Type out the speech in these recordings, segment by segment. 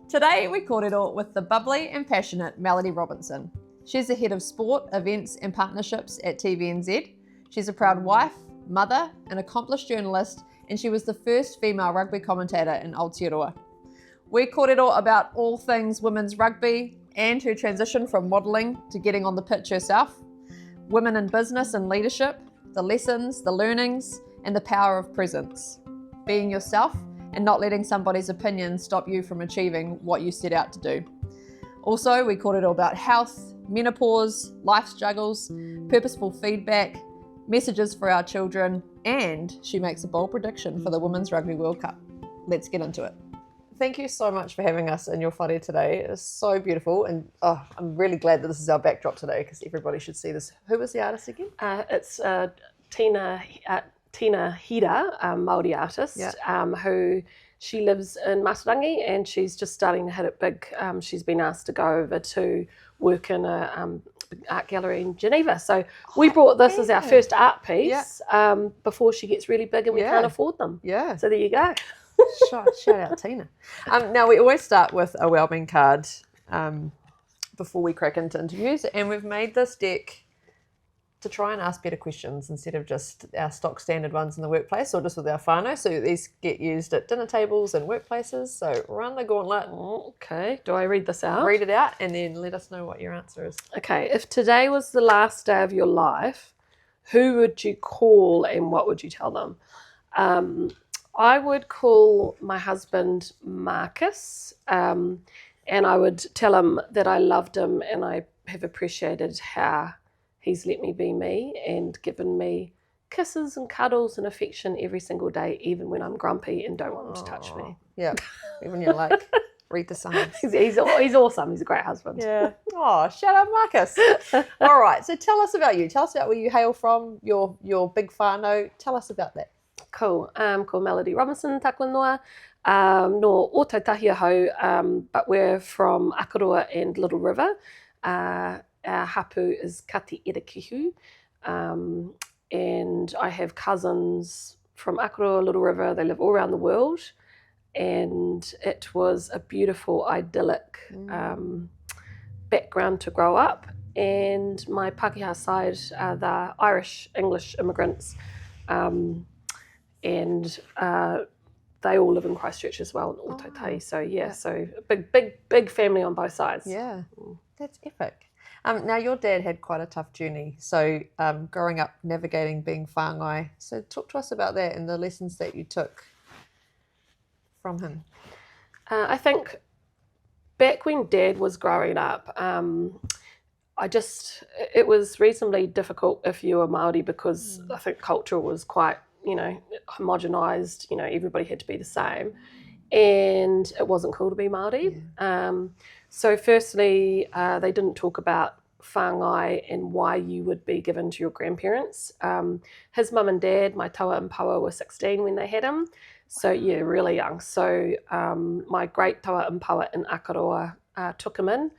Today we kōrero with the bubbly and passionate Melodie Robinson. She's the head of sport, events and partnerships at TVNZ. She's a proud wife, mother, an accomplished journalist, and she was the first female rugby commentator in Aotearoa. We kōrero about all things women's rugby and her transition from modelling to getting on the pitch herself, women in business and leadership, the lessons, the learnings, and the power of presence. Being yourself and not letting somebody's opinion stop you from achieving what you set out to do. Also, we kōrero about health, menopause, life struggles, purposeful feedback, messages for our children, and she makes a bold prediction for the Women's Rugby World Cup. Let's get into it. Thank you so much for having us in your whare today. It's so beautiful, and I'm really glad that this is our backdrop today because everybody should see this. Who was the artist again? It's Tina Hira, Māori artist, who she lives in Matarangi and she's just starting to hit it big. She's been asked to go over to work in a art gallery in Geneva. So we brought this as our first art piece before she gets really big and we can't afford them. Yeah. So there you go. Shout out Tina. Now we always start with a wellbeing card before we crack into interviews, and we've made this deck to try and ask better questions instead of just our stock standard ones in the workplace or just with our whānau. So these get used at dinner tables and workplaces. So run the gauntlet. Okay, do I read this out? Read it out and then let us know what your answer is. Okay, if today was the last day of your life, who would you call and what would you tell them? I would call my husband Marcus, and I would tell him that I loved him and I have appreciated how he's let me be me and given me kisses and cuddles and affection every single day, even when I'm grumpy and don't want him to touch me. Yeah, even you're like, read the signs. He's awesome. He's a great husband. Yeah. Oh, shout out Marcus. All right, so tell us about you. Tell us about where you hail from, your big whānau. Tell us about that. Cool. Called Melodie Robinson, takuanoa. No Aotearoa hau, but we're from Aotearoa and Little River. Our hapu is Kati Erekihu, and I have cousins from Aotearoa, Little River. They live all around the world, and it was a beautiful, idyllic background to grow up. And my Pākehā side are the Irish English immigrants. And they all live in Christchurch as well in Aotearoa. So so a big family on both sides. Yeah, that's epic. Now your dad had quite a tough journey. So growing up, navigating being whāngai. So talk to us about that and the lessons that you took from him. I think back when Dad was growing up, it was reasonably difficult if you were Māori because I think culture was quite, homogenised, everybody had to be the same. And it wasn't cool to be Māori. Yeah. So firstly, they didn't talk about whāngai and why you would be given to your grandparents. His mum and dad, my taua and paua, were 16 when they had him. So yeah, really young. So my great taua and paua in Aotearoa took him in.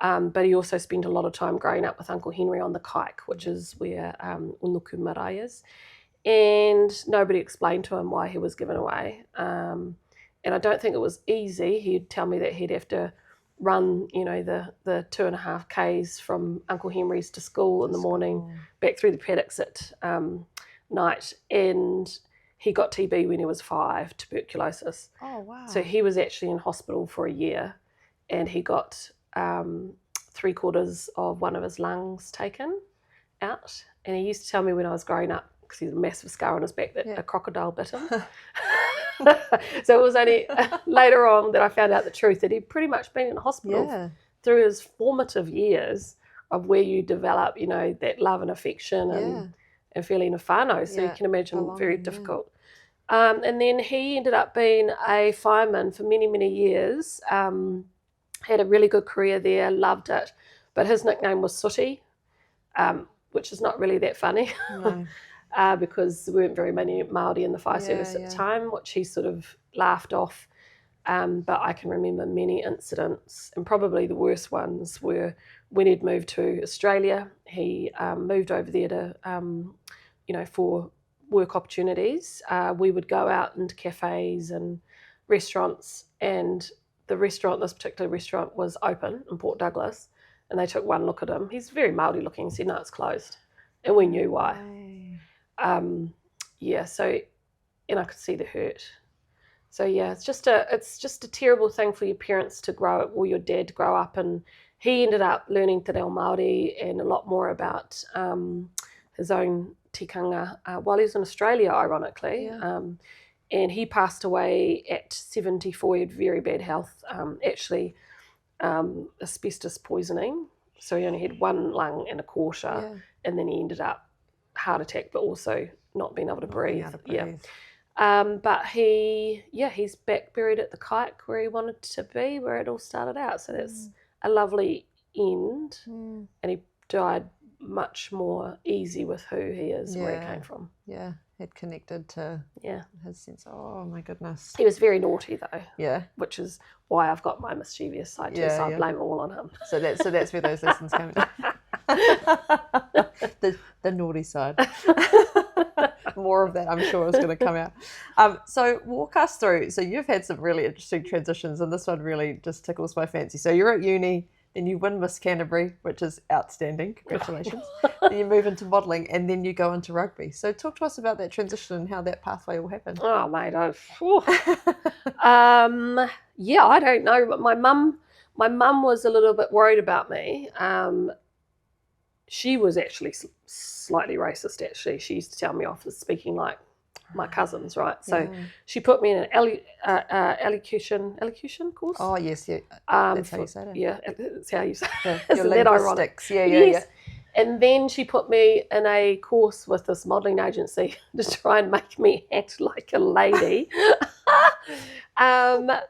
But he also spent a lot of time growing up with Uncle Henry on the Kaik, which is where Unuku Marae is. And nobody explained to him why he was given away. And I don't think it was easy. He'd tell me that he'd have to run, the 2.5 Ks from Uncle Henry's to school in the morning, back through the paddocks at night. And he got TB when he was 5, tuberculosis. Oh, wow. So he was actually in hospital for a year and he got 3/4 of one of his lungs taken out. And he used to tell me when I was growing up, because he had a massive scar on his back, that a crocodile bit him. So it was only later on that I found out the truth, that he'd pretty much been in hospital through his formative years of where you develop, that love and affection and feeling of whānau. So you can imagine very difficult. And then he ended up being a fireman for many, many years. Had a really good career there, loved it. But his nickname was Sooty, which is not really that funny. No. Because there weren't very many Māori in the fire service at the time, which he sort of laughed off. But I can remember many incidents, and probably the worst ones were when he'd moved to Australia. He moved over there to, for work opportunities. We would go out into cafes and restaurants, and the restaurant, this particular restaurant, was open in Port Douglas, and they took one look at him. He's very Māori looking, said, no, it's closed. And we knew why. So, and I could see the hurt. So yeah, it's just a terrible thing for your parents to grow up, or your dad to grow up, and he ended up learning te reo Māori and a lot more about his own tikanga while he was in Australia, ironically. Yeah. And he passed away at 74. He had very bad health, actually asbestos poisoning. So he only had one lung and a quarter, and then he ended up heart attack, but also not being able to breathe. But he's back buried at the Kayak where he wanted to be, where it all started out. So that's a lovely end. And he died much more easy with who he is, where he came from. Yeah, had connected to his sense. Oh my goodness. He was very naughty though. Yeah. Which is why I've got my mischievous side too. So I blame it all on him. So that's where those lessons came in. the naughty side. More of that, I'm sure, is going to come out. So walk us through. So you've had some really interesting transitions, and this one really just tickles my fancy. So you're at uni, and you win Miss Canterbury, which is outstanding. Congratulations. Then you move into modelling, and then you go into rugby. So talk to us about that transition and how that pathway all happened. Oh, mate, I don't know. But my mum was a little bit worried about me. She was actually slightly racist, actually. She used to tell me off as speaking like my cousins, right? So she put me in an elocution course. Oh, yes, yeah. That's how you say it. Yeah, that's how you say it. Your linguistics. Yes. And then she put me in a course with this modelling agency to try and make me act like a lady. It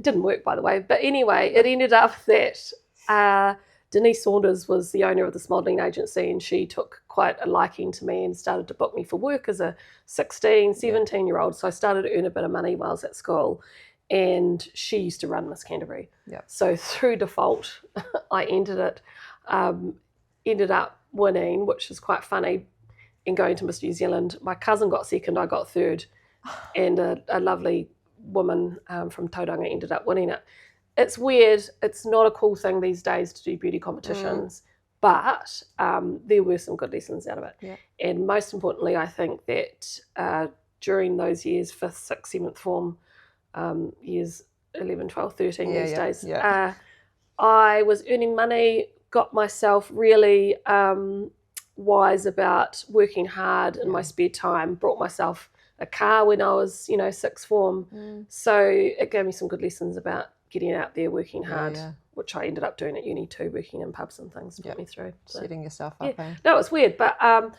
didn't work, by the way. But anyway, it ended up that Denise Saunders was the owner of this modelling agency, and she took quite a liking to me and started to book me for work as a 16, 17-year-old. So I started to earn a bit of money while I was at school, and she used to run Miss Canterbury. Yep. So through default, I entered it, ended up winning, which is quite funny, and going to Miss New Zealand. My cousin got second, I got third, and a lovely woman from Tauranga ended up winning it. It's weird. It's not a cool thing these days to do beauty competitions, but there were some good lessons out of it. Yeah. And most importantly, I think that during those years, 5th, 6th, 7th form, years 11, 12, 13 these days, I was earning money, got myself really wise about working hard in my spare time, brought myself a car when I was, 6th form. So it gave me some good lessons about getting out there, working hard, which I ended up doing at uni too, working in pubs and things, put me through. So, setting yourself up. No, it's weird. But I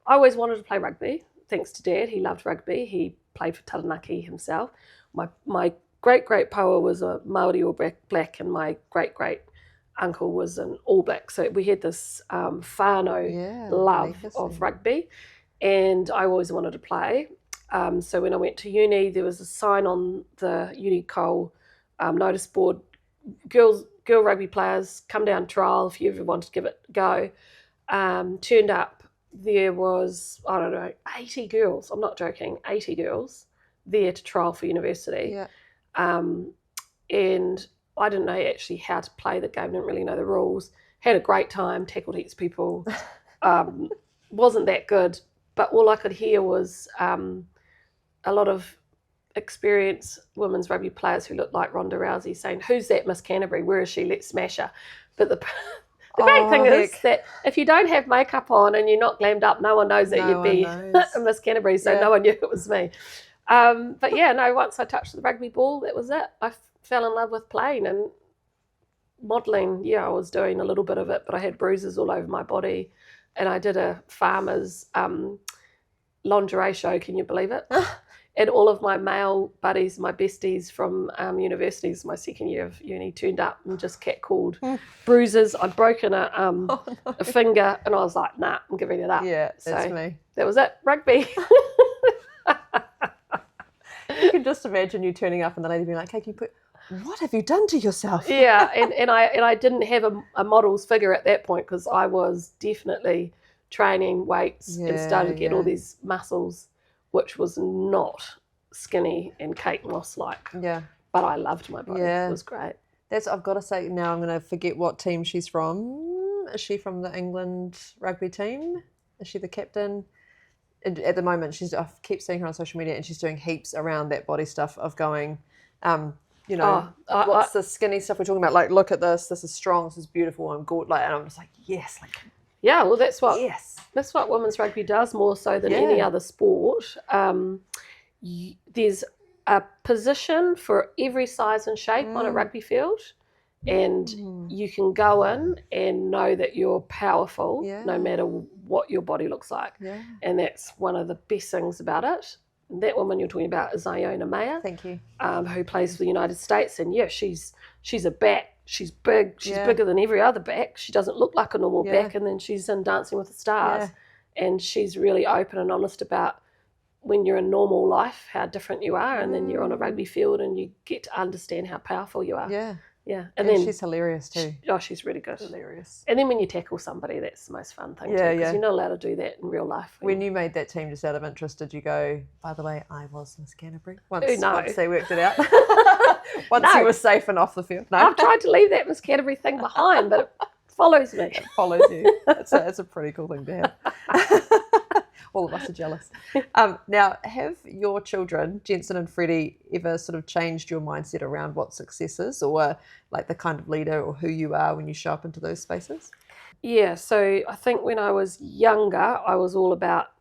always wanted to play rugby, thanks to Dad. He loved rugby. He played for Taranaki himself. My great poa was a Māori All Black, and my great uncle was an All Black. So we had this whānau love of rugby, and I always wanted to play. So when I went to uni, there was a sign on the uni coal notice board, girl rugby players, come down trial if you ever wanted to give it a go. Turned up, there was, 80 girls, I'm not joking, 80 girls there to trial for university. Yeah. And I didn't know actually how to play the game, didn't really know the rules. Had a great time, tackled heaps of people. Wasn't that good, but all I could hear was a lot of experienced women's rugby players who looked like Ronda Rousey saying, "Who's that Miss Canterbury? Where is she? Let's smash her." But the great thing is that if you don't have makeup on and you're not glammed up, no one knows that you'd be a Miss Canterbury, so no one knew it was me. But once I touched the rugby ball, that was it. I fell in love with playing, and modelling, I was doing a little bit of it, but I had bruises all over my body, and I did a farmer's lingerie show, can you believe it? And all of my male buddies, my besties from universities, my second year of uni, turned up and just catcalled bruises. I'd broken a finger, and I was like, nah, I'm giving it up. Yeah, that's me. That was it, rugby. You can just imagine you turning up and the lady being like, "Hey, can you what have you done to yourself?" Yeah, and I didn't have a model's figure at that point, because I was definitely training weights and started to get all these muscles, which was not skinny and Kate Moss like. Yeah. but I loved my body. Yeah. It was great. I've got to say now, I'm going to forget what team she's from. Is she from the England rugby team? Is she the captain? And at the moment, I keep seeing her on social media, and she's doing heaps around that body stuff of going, what's the skinny stuff we're talking about? Like, look at this. This is strong. This is beautiful. I'm good. Like, and I'm just like, yes. Like, yeah. Well, that's what women's rugby does more so than any other sport. There's a position for every size and shape on a rugby field, and you can go in and know that you're powerful no matter what your body looks like. And that's one of the best things about it. That woman you're talking about is Iona Meyer. Thank you. Who plays for the United States, and she's a back. She's big. She's bigger than every other back. She doesn't look like a normal back, and then she's in Dancing with the Stars, and she's really open and honest about when you're in normal life, how different you are, and then you're on a rugby field and you get to understand how powerful you are. Yeah. And then she's hilarious too. She's really good. Hilarious. And then when you tackle somebody, that's the most fun thing too, because you're not allowed to do that in real life. When you made that team, just out of interest, did you go, by the way, I was Miss Canterbury? Once they worked it out? Once you were safe and off the field? No. I've tried to leave that Miss Canterbury thing behind, but it follows me. It follows you. It's a pretty cool thing to have. All of us are jealous. Now, have your children, Jensen and Freddie, ever sort of changed your mindset around what success is, or like the kind of leader or who you are when you show up into those spaces? Yeah, so I think when I was younger, I was all about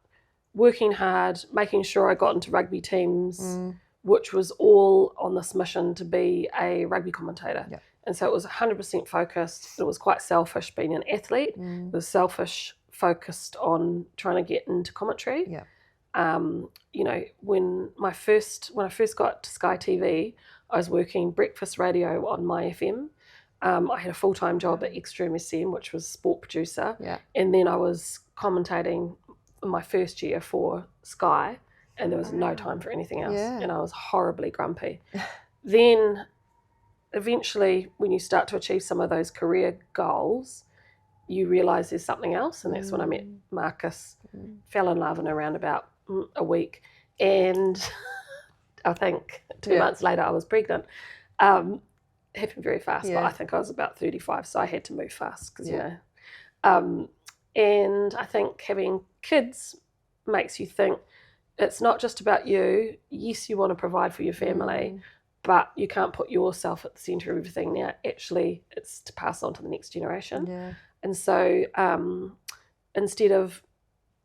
working hard, making sure I got into rugby teams, which was all on this mission to be a rugby commentator. Yep. And so it was 100% focused. It was quite selfish being an athlete. It was selfish, focused on trying to get into commentary. When I first got to Sky TV, I was working breakfast radio on my FM. I had a full-time job at Extra MSM, which was sport producer, and then I was commentating in my first year for Sky, and there was no time for anything else, and I was horribly grumpy. Then eventually, when you start to achieve some of those career goals, you realise there's something else, and that's when I met Marcus, fell in love in around about a week, and I think 2 months later I was pregnant. Happened very fast, but I think I was about 35, so I had to move fast, because and I think having kids makes you think it's not just about you. Yes, you want to provide for your family, but you can't put yourself at the centre of everything. Now, actually, it's to pass on to the next generation. And so instead of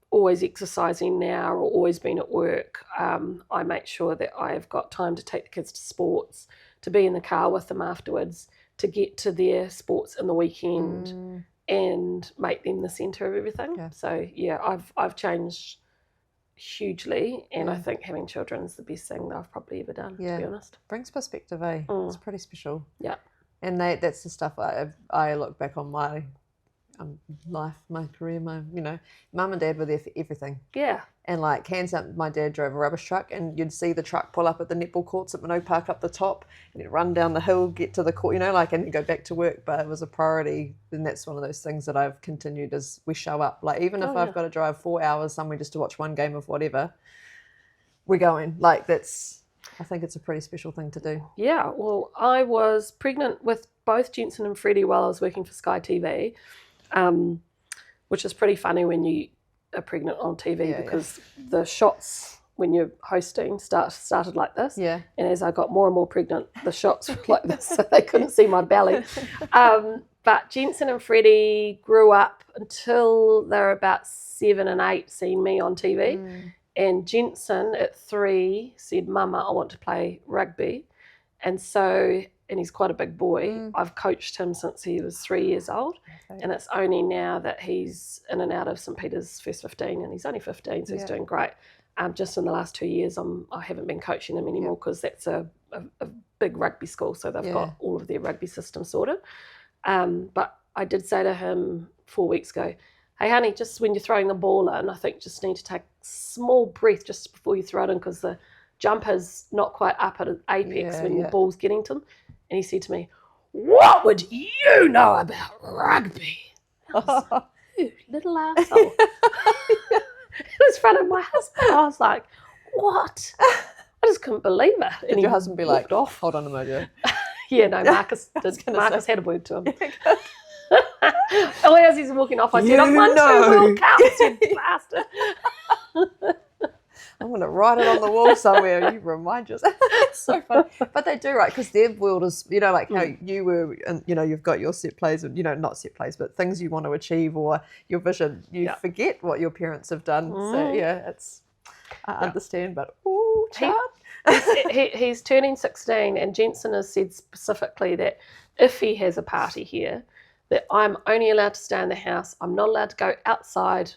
always exercising now or always being at work, I make sure that I've got time to take the kids to sports, to be in the car with them afterwards, to get to their sports in the weekend and make them the centre of everything. So, I've changed hugely, and I think having children is the best thing that I've probably ever done, to be honest. Brings perspective, eh? It's pretty special. And that's the stuff I look back on my life, my career, mum and dad were there for everything. And like, hands up, my dad drove a rubbish truck, and you'd see the truck pull up at the netball courts at Minot Park up the top, and he'd run down the hill, get to the court, and then go back to work. But it was a priority, and that's one of those things that I've continued as we show up. Like, even if I've got to drive 4 hours somewhere just to watch one game of whatever, we're going. Like, I think it's a pretty special thing to do. Yeah, well, I was pregnant with both Jensen and Freddie while I was working for Sky TV, which is pretty funny when you are pregnant on TV, because the shots when you're hosting started like this. And as I got more and more pregnant, the shots were like this, so they couldn't see my belly. But Jensen and Freddie grew up until they were about 7 and 8 seeing me on TV. And Jensen at 3 said, "Mama, I want to play rugby." And he's quite a big boy. I've coached him since he was 3 years old. And it's only now that he's in and out of St Peter's first 15, and he's only 15, so he's doing great. Just in the last 2 years, I haven't been coaching him anymore, because that's a big rugby school, so they've got all of their rugby system sorted. But I did say to him 4 weeks ago, "Hey, honey, just when you're throwing the ball in, I think just need to take a small breath just before you throw it in, because the jumper's not quite up at an apex when the ball's getting to him." And he said to me, "What would you know about rugby?" I was like, "You little asshole." It was in front of my husband. I was like, "What?" I just couldn't believe it. Did your husband be like, off? hold on a moment? Yeah, no, Marcus had a word to him. Oh, as he's walking off, I said, "On 1, 2, will count, you bastard." I'm going to write it on the wall somewhere. You remind yourself. It's so funny. But they do, right? Because their world is, like how you were, and, you've got your set plays, and, not set plays, but things you want to achieve or your vision. You forget what your parents have done. So, yeah, I understand, but, ooh, child. He's turning 16, and Jensen has said specifically that if he has a party here, that I'm only allowed to stay in the house. I'm not allowed to go outside,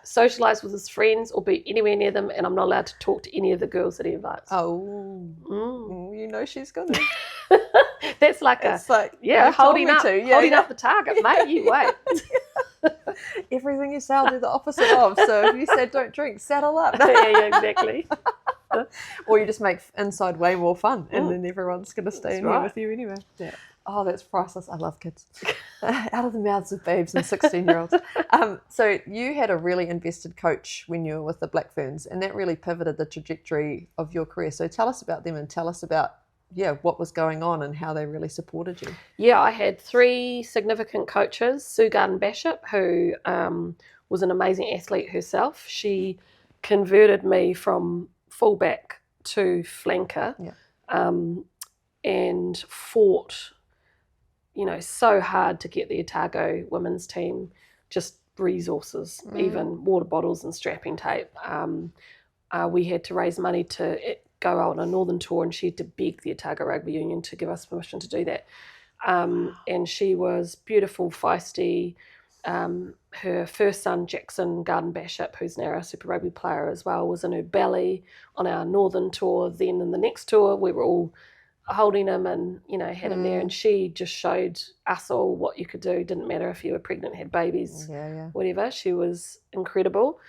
socialise with his friends or be anywhere near them, and I'm not allowed to talk to any of the girls that he invites. Oh, she's going to. That's like holding up the target, mate. You wait. Everything you say, I'll do the opposite of. So if you said don't drink, saddle up. Yeah, exactly. Or you just make inside way more fun, and then everyone's going to stay in here with you anyway. Yeah. Oh, that's priceless. I love kids. Out of the mouths of babes and 16-year-olds. So you had a really invested coach when you were with the Black Ferns, and that really pivoted the trajectory of your career. So tell us about them and tell us about, what was going on and how they really supported you. Yeah, I had 3 significant coaches. Sue Garden-Bishop, who was an amazing athlete herself. She converted me from fullback to flanker, and fought so hard to get the Otago women's team just resources, even water bottles and strapping tape. We had to raise money to go out on a northern tour, and she had to beg the Otago Rugby Union to give us permission to do that. And she was beautiful, feisty. Her first son, Jackson Garden-Bishop, who's now a Super Rugby player as well, was in her belly on our northern tour. Then in the next tour, we were all holding him and, had him there. And she just showed us all what you could do. Didn't matter if you were pregnant, had babies, whatever. She was incredible.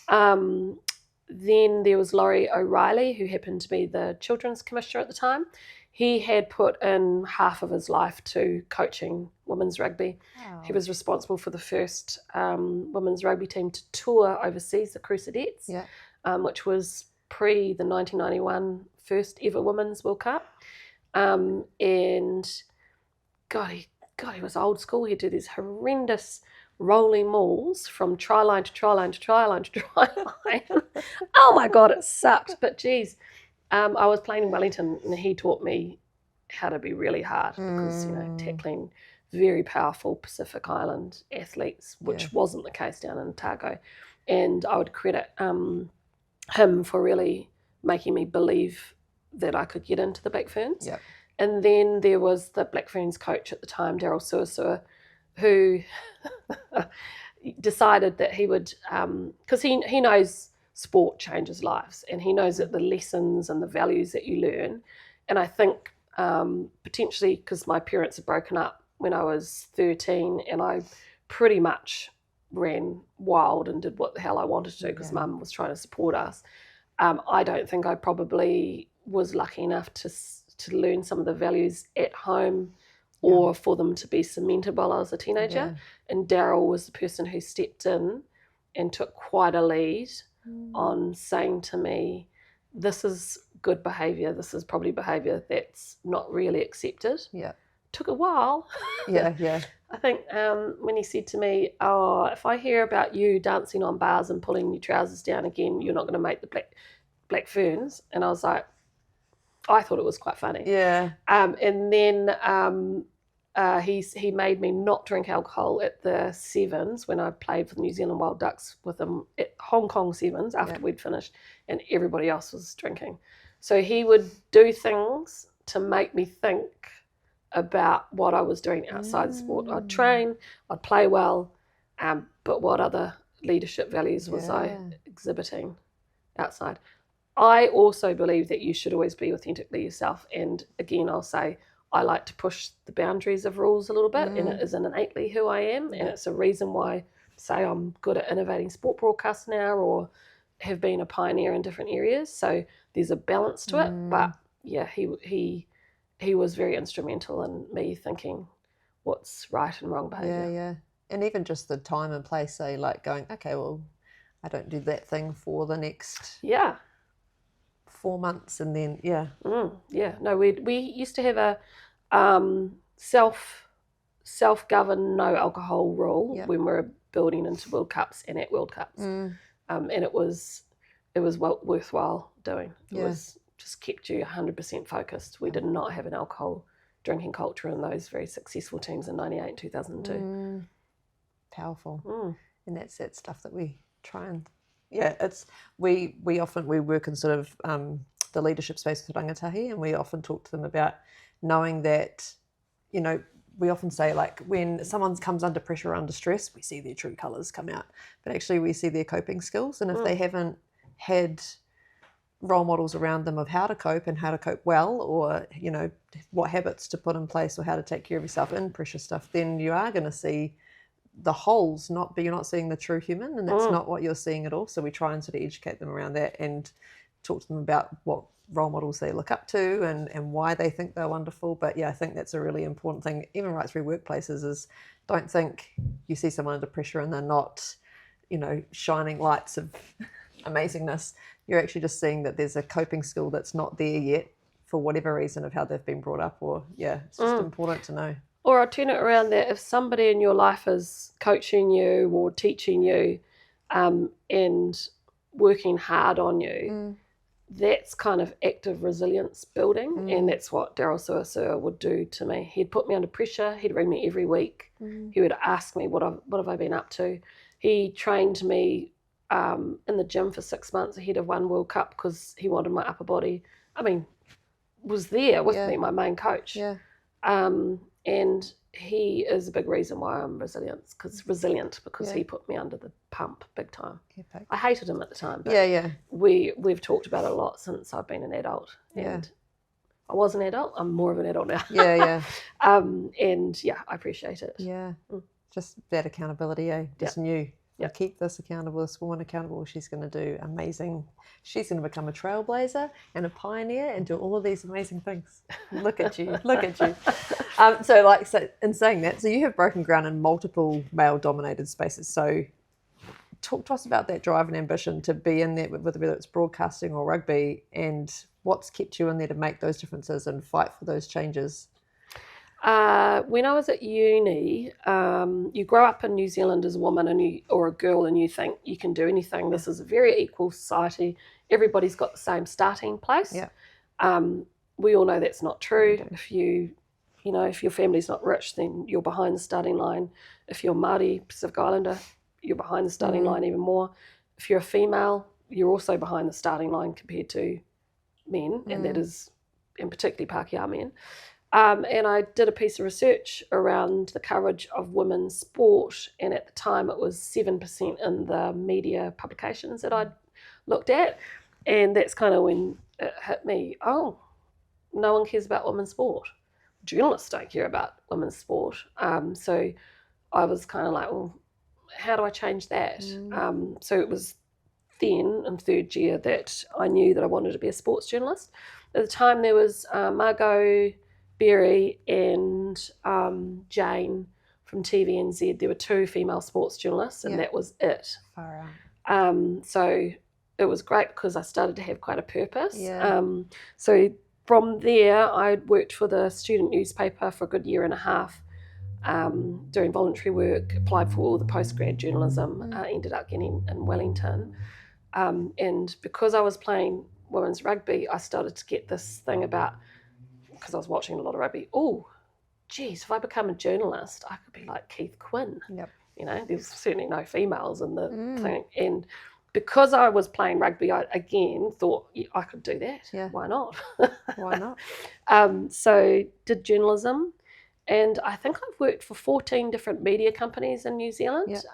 Then there was Laurie O'Reilly, who happened to be the children's commissioner at the time. He had put in half of his life to coaching women's rugby. Wow. He was responsible for the first women's rugby team to tour overseas, the Crusadets, which was pre the 1991 first ever Women's World Cup. And God, he was old school. He'd do these horrendous rolling mauls from try line to try line to try line to try line. Oh my God, it sucked. But geez, I was playing in Wellington, and he taught me how to be really hard because, tackling very powerful Pacific Island athletes, which wasn't the case down in Otago. And I would credit him for really making me believe that I could get into the Black Ferns. Yep. And then there was the Black Ferns coach at the time, Daryl Suasua, who decided that he would, because he knows sport changes lives, and he knows that the lessons and the values that you learn. And I think potentially because my parents had broken up when I was 13, and I pretty much ran wild and did what the hell I wanted to do because Mum was trying to support us. I don't think I probably was lucky enough to learn some of the values at home or for them to be cemented while I was a teenager. And Daryl was the person who stepped in and took quite a lead on saying to me, this is good behaviour, this is probably behaviour that's not really accepted. Took a while. I think when he said to me, if I hear about you dancing on bars and pulling your trousers down again, you're not going to make the Black Ferns. And I was like, I thought it was quite funny. And then he made me not drink alcohol at the Sevens when I played for the New Zealand Wild Ducks with him at Hong Kong Sevens after we'd finished, and everybody else was drinking. So he would do things to make me think about what I was doing outside the sport. I'd train, I'd play well, but what other leadership values was I exhibiting outside? I also believe that you should always be authentically yourself. And again, I'll say I like to push the boundaries of rules a little bit, and it is innately who I am. And it's a reason why, say, I'm good at innovating sport broadcasts now, or have been a pioneer in different areas. So there's a balance to it. But yeah, he was very instrumental in me thinking what's right and wrong behaviour. And even just the time and place, say, like going, okay, well, I don't do that thing for the next 4 months, and then No, we used to have a self-governed no alcohol rule when we were building into World Cups and at World Cups, and it was worthwhile doing. It was just kept you 100% focused. We did not have an alcohol drinking culture in those very successful teams in '98 and 2002. Powerful. And that's that stuff that we try and it's we work in sort of the leadership space with rangatahi, and we often talk to them about knowing that, you know, we often say, like, when someone comes under pressure or under stress, we see their true colours come out, but actually we see their coping skills, and if they haven't had role models around them of how to cope and how to cope well, or, you know, what habits to put in place or how to take care of yourself in pressure stuff, then you are going to see the holes, but you're not seeing the true human, and that's not what you're seeing at all. So we try and sort of educate them around that and talk to them about what role models they look up to and why they think they're wonderful. But I think that's a really important thing, even right through workplaces, is don't think you see someone under pressure and they're not, you know, shining lights of amazingness. You're actually just seeing that there's a coping skill that's not there yet for whatever reason of how they've been brought up, or it's just important to know. Or I'll turn it around, that if somebody in your life is coaching you or teaching you and working hard on you, that's kind of active resilience building, and that's what Daryl Suasua would do to me. He'd put me under pressure. He'd ring me every week. He would ask me, what have I been up to? He trained me in the gym for 6 months ahead of one World Cup because he wanted my upper body. I mean, was there with me, my main coach. And he is a big reason why I'm resilient because he put me under the pump big time. I hated him at the time, but we've talked about it a lot since I've been an adult. And I was an adult. I'm more of an adult now. And I appreciate it. Just that accountability, just knew. Keep this accountable, this woman accountable. She's going to do amazing. She's going to become a trailblazer and a pioneer and do all of these amazing things. Look at you. So in saying that, so you have broken ground in multiple male-dominated spaces. So talk to us about that drive and ambition to be in there, whether it's broadcasting or rugby, and what's kept you in there to make those differences and fight for those changes. When I was at uni, you grow up in New Zealand as a woman or a girl, and you think you can do anything. This is a very equal society. Everybody's got the same starting place. We all know that's not true. If if your family's not rich, then you're behind the starting line. If you're Māori, Pacific Islander, you're behind the starting line even more. If you're a female, you're also behind the starting line compared to men, and that is, and particularly Pākehā men. And I did a piece of research around the coverage of women's sport, and at the time it was 7% in the media publications that I'd looked at, and that's kind of when it hit me, no one cares about women's sport. Journalists don't care about women's sport. So I was kind of like, well, how do I change that? So it was then in third year that I knew that I wanted to be a sports journalist. At the time there was Margot Berry and Jane from TVNZ. There were 2 female sports journalists, and that was it. Far out. So it was great because I started to have quite a purpose. So from there, I worked for the student newspaper for a good year and a half, doing voluntary work, applied for all the postgrad journalism, ended up getting in Wellington. And because I was playing women's rugby, I started to get this thing about, because I was watching a lot of rugby, if I become a journalist, I could be like Keith Quinn. You know, there's certainly no females in the thing. And because I was playing rugby, I again thought I could do that. Why not? Why not? So did journalism, and I think I've worked for 14 different media companies in New Zealand.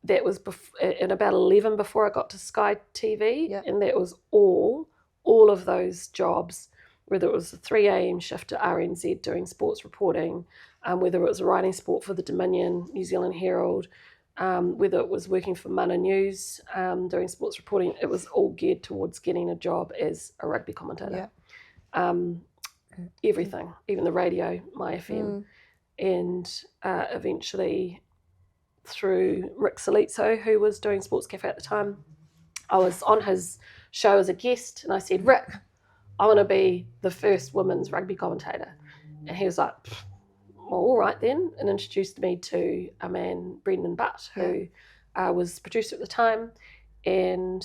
That was in about 11 before I got to Sky TV, and that was all of those jobs, whether it was a 3 a.m. shift to RNZ doing sports reporting, whether it was writing sport for the Dominion, New Zealand Herald, whether it was working for Mana News, doing sports reporting, it was all geared towards getting a job as a rugby commentator. Everything, even the radio, My FM, and eventually through Rick Salizzo, who was doing Sports Cafe at the time, I was on his show as a guest, and I said, Rick, I want to be the first women's rugby commentator. And he was like, well, all right then, and introduced me to a man, Brendan Butt, who was producer at the time, and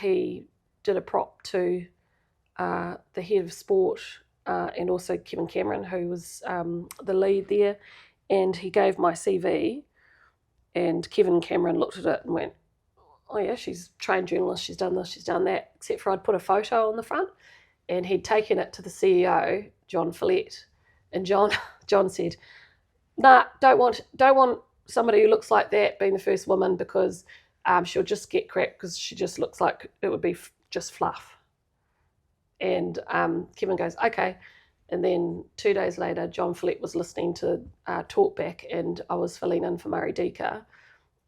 he did a prop to the head of sport and also Kevin Cameron, who was the lead there, and he gave my CV, and Kevin Cameron looked at it and went, oh yeah, she's a trained journalist, she's done this, she's done that, except for I'd put a photo on the front, and he'd taken it to the CEO, John Follett, and John said, nah, don't want somebody who looks like that being the first woman, because she'll just get crap because she just looks like it would be just fluff. And Kevin goes, okay. And then 2 days later, John Follett was listening to Talkback, and I was filling in for Murray Deaker,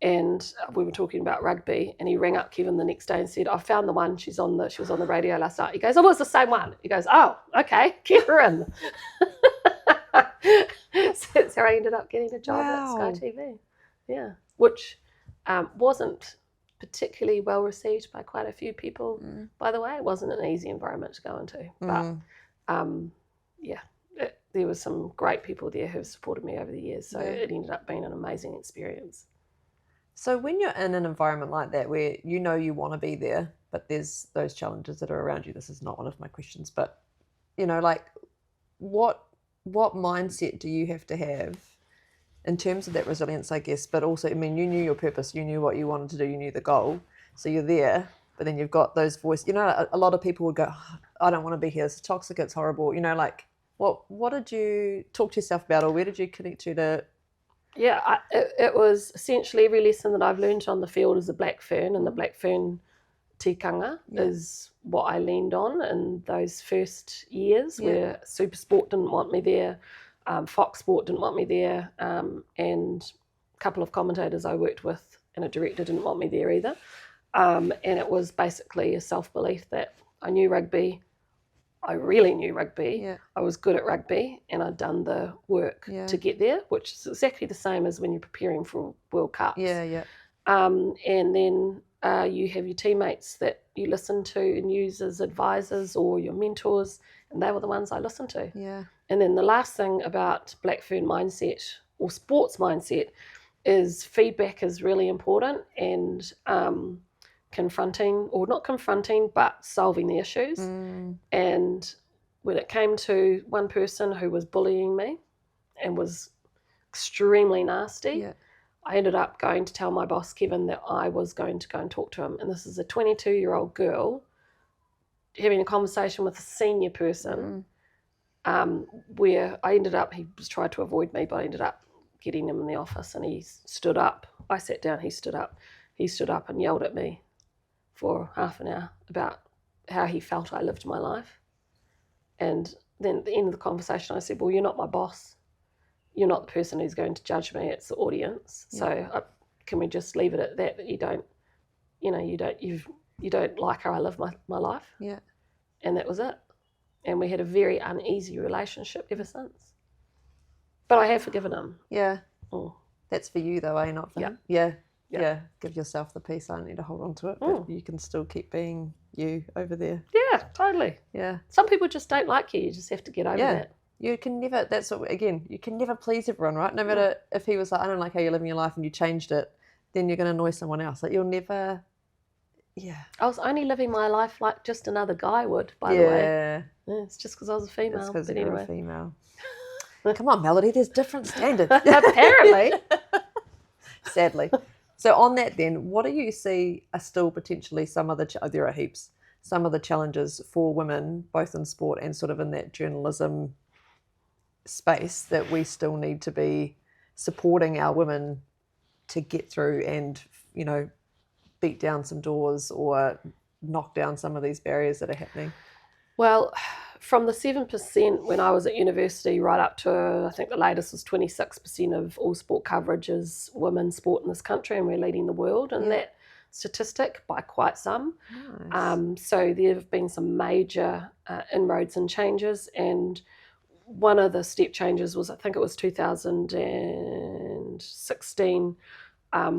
and we were talking about rugby, and he rang up Kevin the next day and said, I found the one, she was on the radio last night. He goes, oh, it's the same one. He goes, oh, okay, get her in. So that's how I ended up getting a job at Sky TV. Yeah, which wasn't particularly well received by quite a few people, by the way. It wasn't an easy environment to go into. But, there were some great people there who have supported me over the years. So it ended up being an amazing experience. So when you're in an environment like that where you know you want to be there, but there's those challenges that are around you, this is not one of my questions, but, you know, like what mindset do you have to have in terms of that resilience, I guess, but also, I mean, you knew your purpose, you knew what you wanted to do, you knew the goal, so you're there, but then you've got those voices, you know, a lot of people would go, oh, I don't want to be here, it's toxic, it's horrible, you know, like, what did you talk to yourself about, or where did you connect to? Yeah, it was essentially every lesson that I've learned on the field is a black fern, and the black fern tikanga is what I leaned on in those first years where Super Sport didn't want me there, Fox Sport didn't want me there, and a couple of commentators I worked with and a director didn't want me there either. And it was basically a self-belief that I knew rugby, I really knew rugby, I was good at rugby, and I'd done the work to get there, which is exactly the same as when you're preparing for World Cups. And then you have your teammates that you listen to and use as advisors or your mentors, and they were the ones I listened to. And then the last thing about Black Fern mindset or sports mindset is feedback is really important, and not confronting, but solving the issues. And when it came to one person who was bullying me and was extremely nasty, I ended up going to tell my boss, Kevin, that I was going to go and talk to him. And this is a 22-year-old girl having a conversation with a senior person where I ended up, he was trying to avoid me, but I ended up getting him in the office, and he stood up. I sat down, he stood up. He stood up and yelled at me for half an hour about how he felt I lived my life. And then at the end of the conversation, I said, well, you're not my boss. You're not the person who's going to judge me. It's the audience. So can we just leave it at that you don't, you don't like how I live my life? And that was it. And we had a very uneasy relationship ever since. But I have forgiven him. That's for you though, eh? Not for him. Give yourself the peace. I don't need to hold on to it, but you can still keep being you over there. Yeah, totally. Some people just don't like you. You just have to get over that. You can never, that's what, again, you can never please everyone, right? No matter if he was like, I don't like how you're living your life, and you changed it, then you're going to annoy someone else. Like, you'll never, I was only living my life like just another guy would, by the way. It's just because I was a female. It's because you're a female. Come on, Melodie, there's different standards. Apparently. Sadly. So on that then, what do you see are still potentially there are heaps, some of the challenges for women, both in sport and sort of in that journalism space, that we still need to be supporting our women to get through and, you know, beat down some doors or knock down some of these barriers that are happening? Well, from the 7% when I was at university right up to, I think the latest was 26% of all sport coverage is women's sport in this country, and we're leading the world in that statistic by quite some. Nice. So there have been some major inroads and changes, and one of the step changes was, I think it was 2016,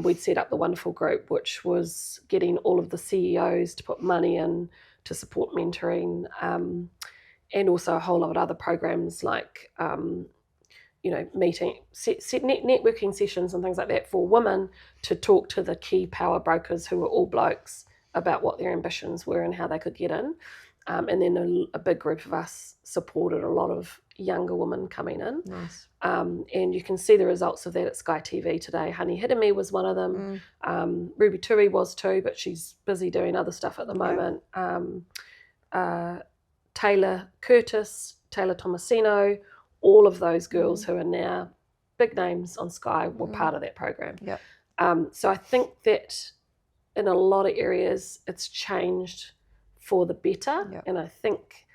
we'd set up the Wonderful Group, which was getting all of the CEOs to put money in to support mentoring, and also a whole lot of other programs like networking sessions and things like that for women to talk to the key power brokers who were all blokes about what their ambitions were and how they could get in. And then a big group of us supported a lot of younger women coming in. Nice. And you can see the results of that at Sky TV today. Honey Hidemi was one of them. Ruby Tui was too, but she's busy doing other stuff at the moment. Taylor Curtis, Taylor Tomasino, all of those girls who are now big names on Sky were part of that program. Yep. So I think that in a lot of areas it's changed for the better. Yep. And I think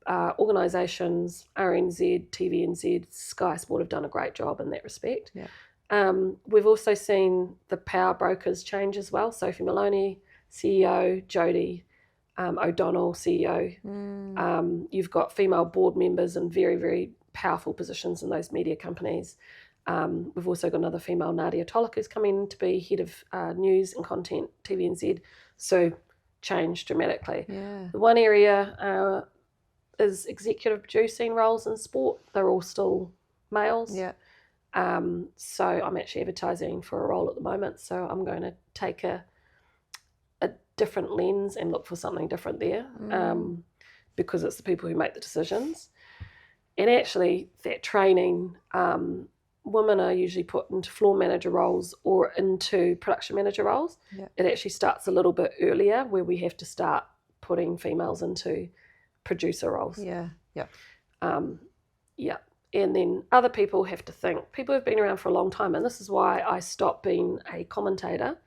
organisations, RNZ, TVNZ, Sky Sport have done a great job in that respect. Yep. We've also seen the power brokers change as well. Sophie Maloney, CEO, Jodie O'Donnell, CEO. You've got female board members in very, very powerful positions in those media companies. We've also got another female, Nadia Tollick, who's coming to be head of news and content, TVNZ. So changed dramatically. Yeah. The one area is executive producing roles in sport. They're all still males. Yeah. So I'm actually advertising for a role at the moment. So I'm going to take a different lens and look for something different there, because it's the people who make the decisions. And actually that training, women are usually put into floor manager roles or into production manager roles. Yeah. It actually starts a little bit earlier where we have to start putting females into producer roles. Yeah. Yeah. Yeah. And then other people have to think. People have been around for a long time, and this is why I stopped being a commentator,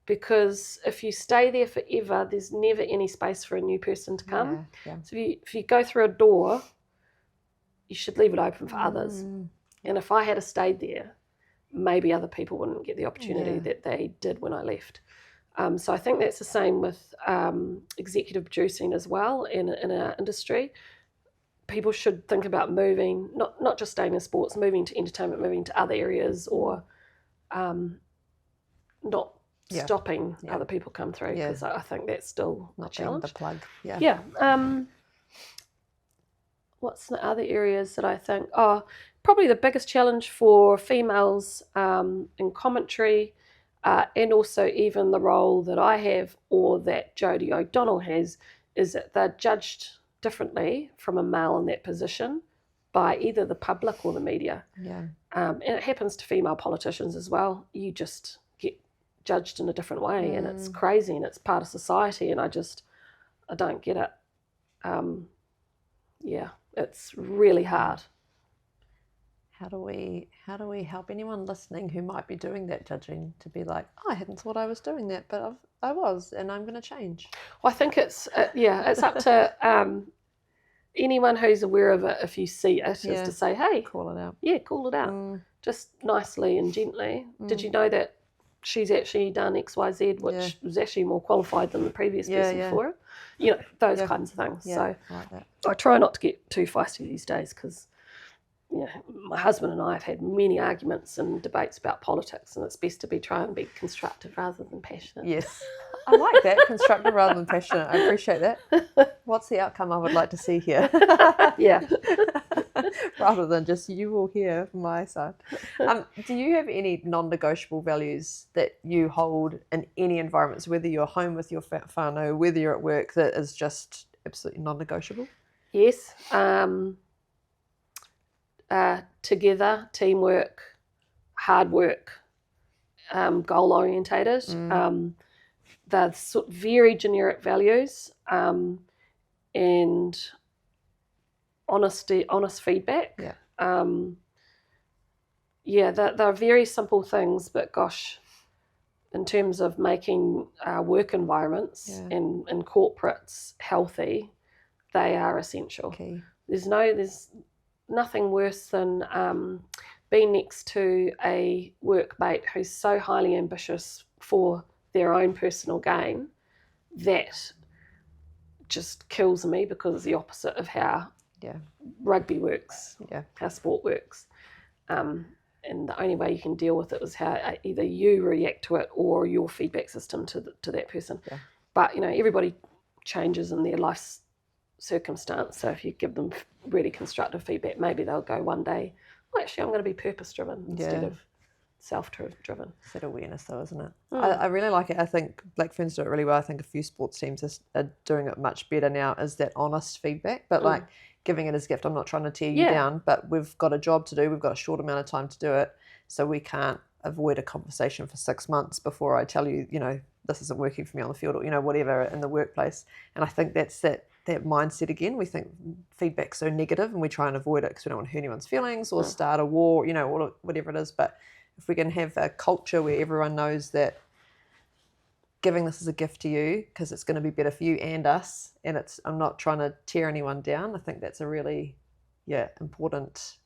because if you stay there forever, there's never any space for a new person to come. Yeah. So if you go through a door, you should leave it open for others. And if I had stayed there, maybe other people wouldn't get the opportunity that they did when I left. So I think that's the same with executive producing as well in our industry. People should think about moving, not just staying in sports, moving to entertainment, moving to other areas, or not stopping other people come through, because I think that's still not a challenge. the plug. Yeah. Yeah. What's the other areas that I think? Probably the biggest challenge for females in commentary, and also even the role that I have or that Jodie O'Donnell has, is that they're judged differently from a male in that position by either the public or the media. Yeah. And it happens to female politicians as well. You just get judged in a different way, and it's crazy, and it's part of society, and I don't get it. It's really hard. How do we help anyone listening who might be doing that judging to be like, I hadn't thought I was doing that, but I was, and I'm going to change? Well, I think it's up to anyone who's aware of it. If you see it, is to say, hey, call it out. Yeah, call it out, just nicely and gently. Did you know that she's actually done XYZ, which was actually more qualified than the previous person for it? Those kinds of things. Yeah, so I like that. I try not to get too feisty these days, because my husband and I have had many arguments and debates about politics, and it's best to try and be constructive rather than passionate. Yes, I like that. Constructive rather than passionate. I appreciate that. What's the outcome I would like to see here? Yeah. Rather than just you will hear from my side. Do you have any non-negotiable values that you hold in any environments, whether you're home with your whānau, whether you're at work, that is just absolutely non-negotiable? Yes. Together, teamwork, hard work, goal orientated. They're very generic values, and honest feedback. They're very simple things, but gosh, in terms of making work environments and corporates healthy, they are essential. Okay. There's nothing worse than being next to a workmate who's so highly ambitious for their own personal gain. That just kills me, because it's the opposite of how rugby works, how sport works. and the only way you can deal with it is how either you react to it or your feedback system to that person. Yeah. But everybody changes in their life circumstance, so if you give them really constructive feedback, maybe they'll go one day, well, actually I'm going to be purpose driven instead of self-driven. It's that awareness though, isn't it? I really like it. I think Black Ferns do it really well. I think a few sports teams are doing it much better now, is that honest feedback, but like giving it as a gift. I'm not trying to tear you down, but we've got a job to do. We've got a short amount of time to do it, so we can't avoid a conversation for 6 months before I tell you, this isn't working for me on the field, or whatever in the workplace. And I think that's that mindset again. We think feedback's so negative and we try and avoid it because we don't want to hurt anyone's feelings or start a war, or whatever it is. But if we can have a culture where everyone knows that giving this as a gift to you because it's going to be better for you and us, and I'm not trying to tear anyone down, I think that's a really important,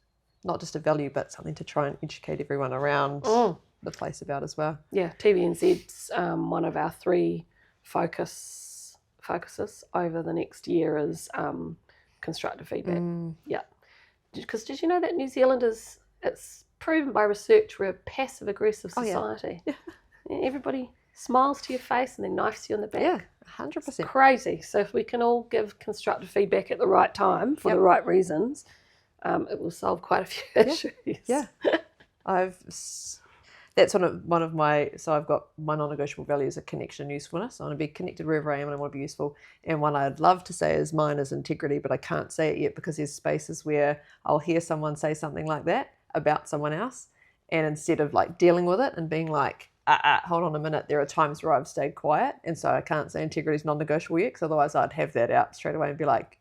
not just a value, but something to try and educate everyone around the place about as well. Yeah, TVNZ's one of our 3 focuses over the next year is constructive feedback. Yeah, because did you know that New Zealanders, it's proven by research, we're a passive aggressive society. Everybody smiles to your face and then knifes you on the back. Yeah, 100%. It's crazy. So if we can all give constructive feedback at the right time for the right reasons, it will solve quite a few issues. Yeah, that's one of my, so I've got my non-negotiable values are connection and usefulness. I want to be connected wherever I am and I want to be useful. And one I'd love to say is mine is integrity, but I can't say it yet because there's spaces where I'll hear someone say something like that about someone else, and instead of like dealing with it and being like, hold on a minute, there are times where I've stayed quiet, and so I can't say integrity is non-negotiable yet, because otherwise I'd have that out straight away and be like,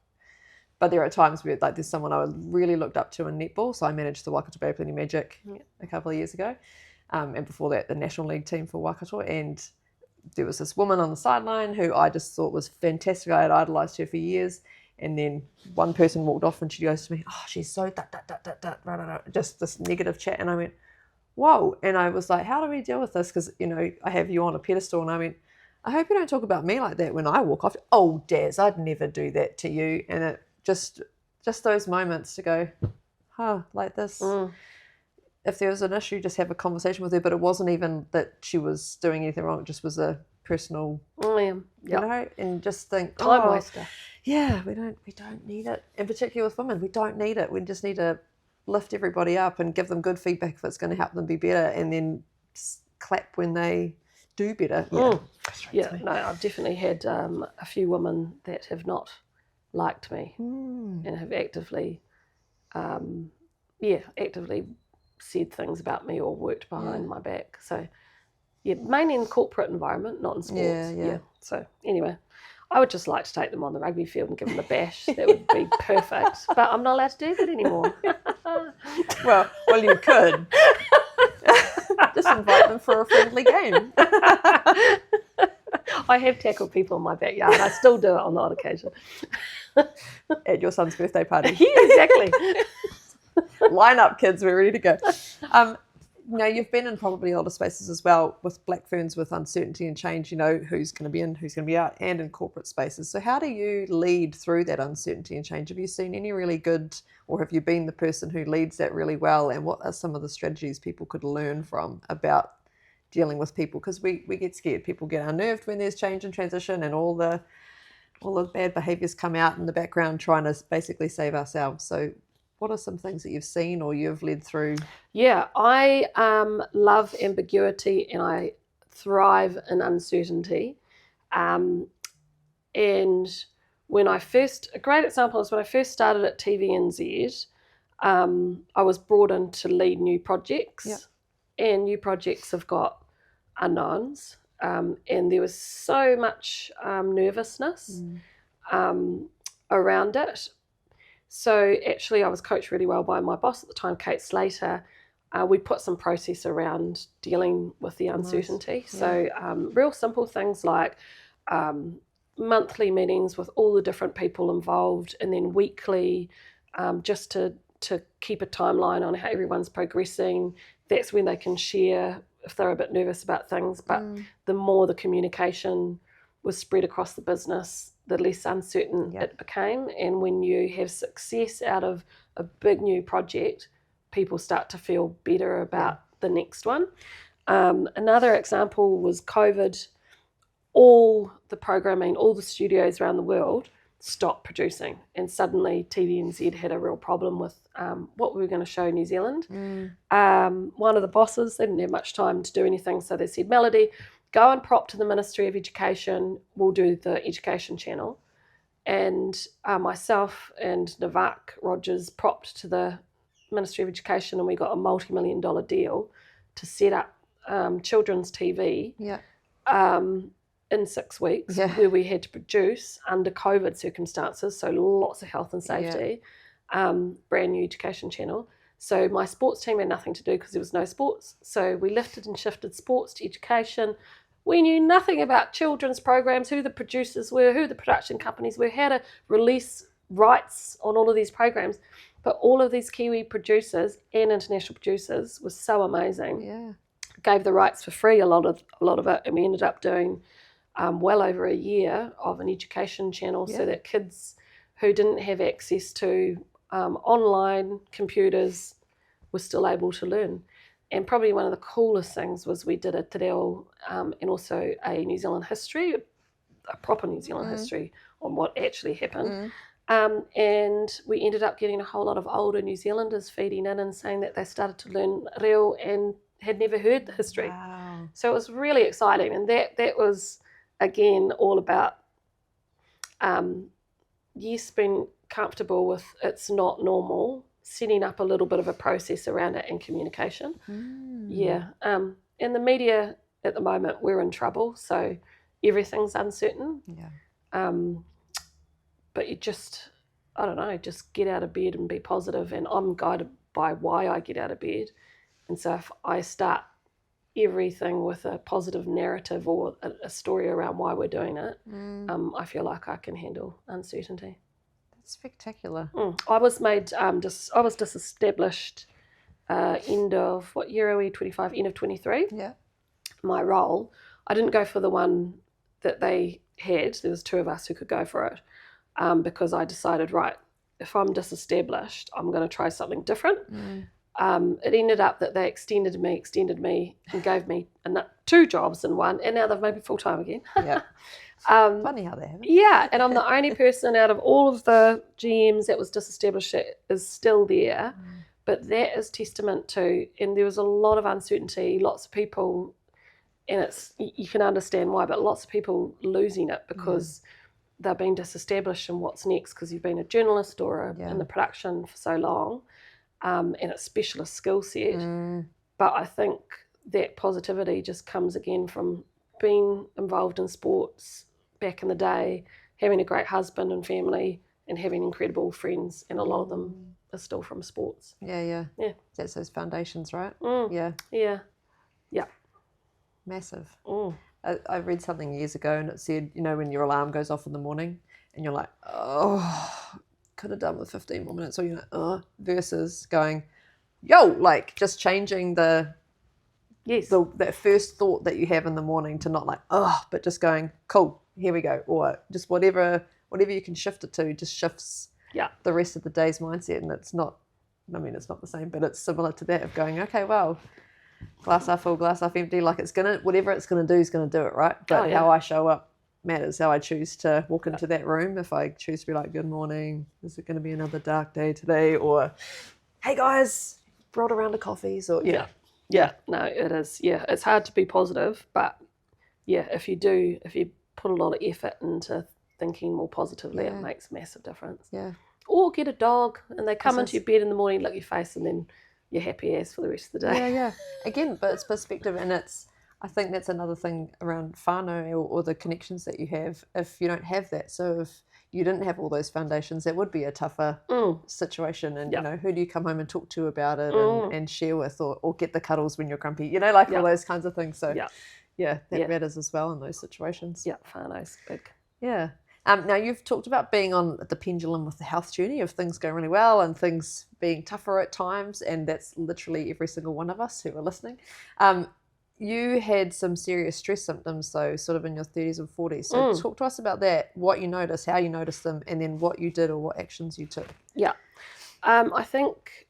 but there are times where like there's someone I really looked up to in netball, so I managed the Waikato Bay Plenty Magic a couple of years ago, and before that the National League team for Waikato, and there was this woman on the sideline who I just thought was fantastic. I had idolised her for years. And then one person walked off and she goes to me, oh, she's so just this negative chat. And I went, whoa. And I was like, how do we deal with this? Because, I have you on a pedestal. And I went, I hope you don't talk about me like that when I walk off. Oh, Daz, I'd never do that to you. And it just those moments to go, like this. If there was an issue, just have a conversation with her. But it wasn't even that she was doing anything wrong. It just was a personal, and just think, time waster. Yeah, we don't need it. And particularly with women, we don't need it. We just need to lift everybody up and give them good feedback if it's going to help them be better, and then clap when they do better. No, I've definitely had a few women that have not liked me and have actively said things about me or worked behind my back. So mainly in corporate environment, not in sports. Yeah. So anyway, I would just like to take them on the rugby field and give them a bash. That would be perfect. But I'm not allowed to do that anymore. well, you could. Just invite them for a friendly game. I have tackled people in my backyard. I still do it on the odd occasion. At your son's birthday party. Yeah, exactly. Line up, kids. We're ready to go. You've been in probably a lot of spaces as well with Black Ferns, with uncertainty and change, who's going to be in, who's going to be out, and in corporate spaces. So how do you lead through that uncertainty and change? Have you seen any really good, or have you been the person who leads that really well? And what are some of the strategies people could learn from about dealing with people? Because we get scared. People get unnerved when there's change and transition, and all the bad behaviours come out in the background trying to basically save ourselves. So what are some things that you've seen or you've led through? Yeah, I love ambiguity and I thrive in uncertainty. And a great example is when I first started at TVNZ, I was brought in to lead new projects, and new projects have got unknowns, and there was so much nervousness around it. So actually I was coached really well by my boss at the time, Kate Slater. We put some process around dealing with the uncertainty. Nice. So real simple things like monthly meetings with all the different people involved, and then weekly, just to keep a timeline on how everyone's progressing. That's when they can share if they're a bit nervous about things. But the more the communication was spread across the business, the less uncertain it became. And when you have success out of a big new project, people start to feel better about the next one. Another example was COVID. All the programming, all the studios around the world stopped producing, and suddenly TVNZ had a real problem with what we were going to show New Zealand. One of the bosses, they didn't have much time to do anything, so they said, Melodie, go and prop to the Ministry of Education, we'll do the education channel. And myself and Navak Rogers propped to the Ministry of Education, and we got a multi-million-dollar deal to set up children's TV in 6 weeks, where we had to produce under COVID circumstances, so lots of health and safety, brand new education channel. So my sports team had nothing to do because there was no sports. So we lifted and shifted sports to education. We knew nothing about children's programs, who the producers were, who the production companies were, how to release rights on all of these programs. But all of these Kiwi producers and international producers were so amazing. Yeah. Gave the rights for free, a lot of it, and we ended up doing well over a year of an education channel so that kids who didn't have access to online computers were still able to learn. And probably one of the coolest things was we did a te reo and also a New Zealand history, a proper New Zealand history on what actually happened. And we ended up getting a whole lot of older New Zealanders feeding in and saying that they started to learn reo and had never heard the history. Wow. So it was really exciting. And that was, again, all about, being comfortable with it's not normal, setting up a little bit of a process around it and communication. And the media at the moment, we're in trouble, so everything's uncertain. But you just, I don't know, just get out of bed and be positive. And I'm guided by why I get out of bed. And so if I start everything with a positive narrative or a story around why we're doing it, I feel like I can handle uncertainty. That's spectacular. I was made, I was disestablished end of, what year are we, 25, end of 23. Yeah. My role, I didn't go for the one that they had. There was 2 of us who could go for it because I decided, right, if I'm disestablished, I'm going to try something different. It ended up that they extended me and gave me 2 jobs in one, and now they've made me full-time again. Funny how they have it. Yeah, and I'm the only person out of all of the GMs that was disestablished that is still there. But that is testament to, and there was a lot of uncertainty, lots of people, and it's, you can understand why, but lots of people losing it because they're being disestablished and what's next, because you've been a journalist or in the production for so long, and it's specialist skill set. But I think that positivity just comes again from being involved in sports back in the day, having a great husband and family, and having incredible friends, and a lot of them are still from sports. Yeah. That's those foundations, right? Yeah. Massive. I read something years ago and it said, you know, when your alarm goes off in the morning and you're like, oh, could have done with 15 more minutes, or you're like, versus going, yo, like just changing that first thought that you have in the morning to not like, but just going, cool, here we go. Or just whatever you can shift it to just shifts the rest of the day's mindset. And it's not the same, but it's similar to that of going, okay, well, glass half full, glass half empty, like whatever it's going to do is going to do it, right? But how I show up matters, how I choose to walk into that room. If I choose to be like, good morning, is it going to be another dark day today? Or, hey guys, brought a round of coffees, or no, it is. Yeah, it's hard to be positive, but if you put a lot of effort into thinking more positively, it makes a massive difference. Or get a dog and they come into your bed in the morning, lick your face, and then you're happy as for the rest of the day. Again, but it's perspective, and I think that's another thing around whānau or the connections that you have. If you don't have that, so if you didn't have all those foundations, that would be a tougher situation. And you know, who do you come home and talk to about it and share with, or get the cuddles when you're grumpy? You know, like all those kinds of things. So that matters as well in those situations. Whānau's big. Now you've talked about being on the pendulum with the health journey of things going really well and things being tougher at times, and that's literally every single one of us who are listening. You had some serious stress symptoms though, sort of in your 30s and 40s. So talk to us about that, what you noticed, how you noticed them, and then what you did or what actions you took. I think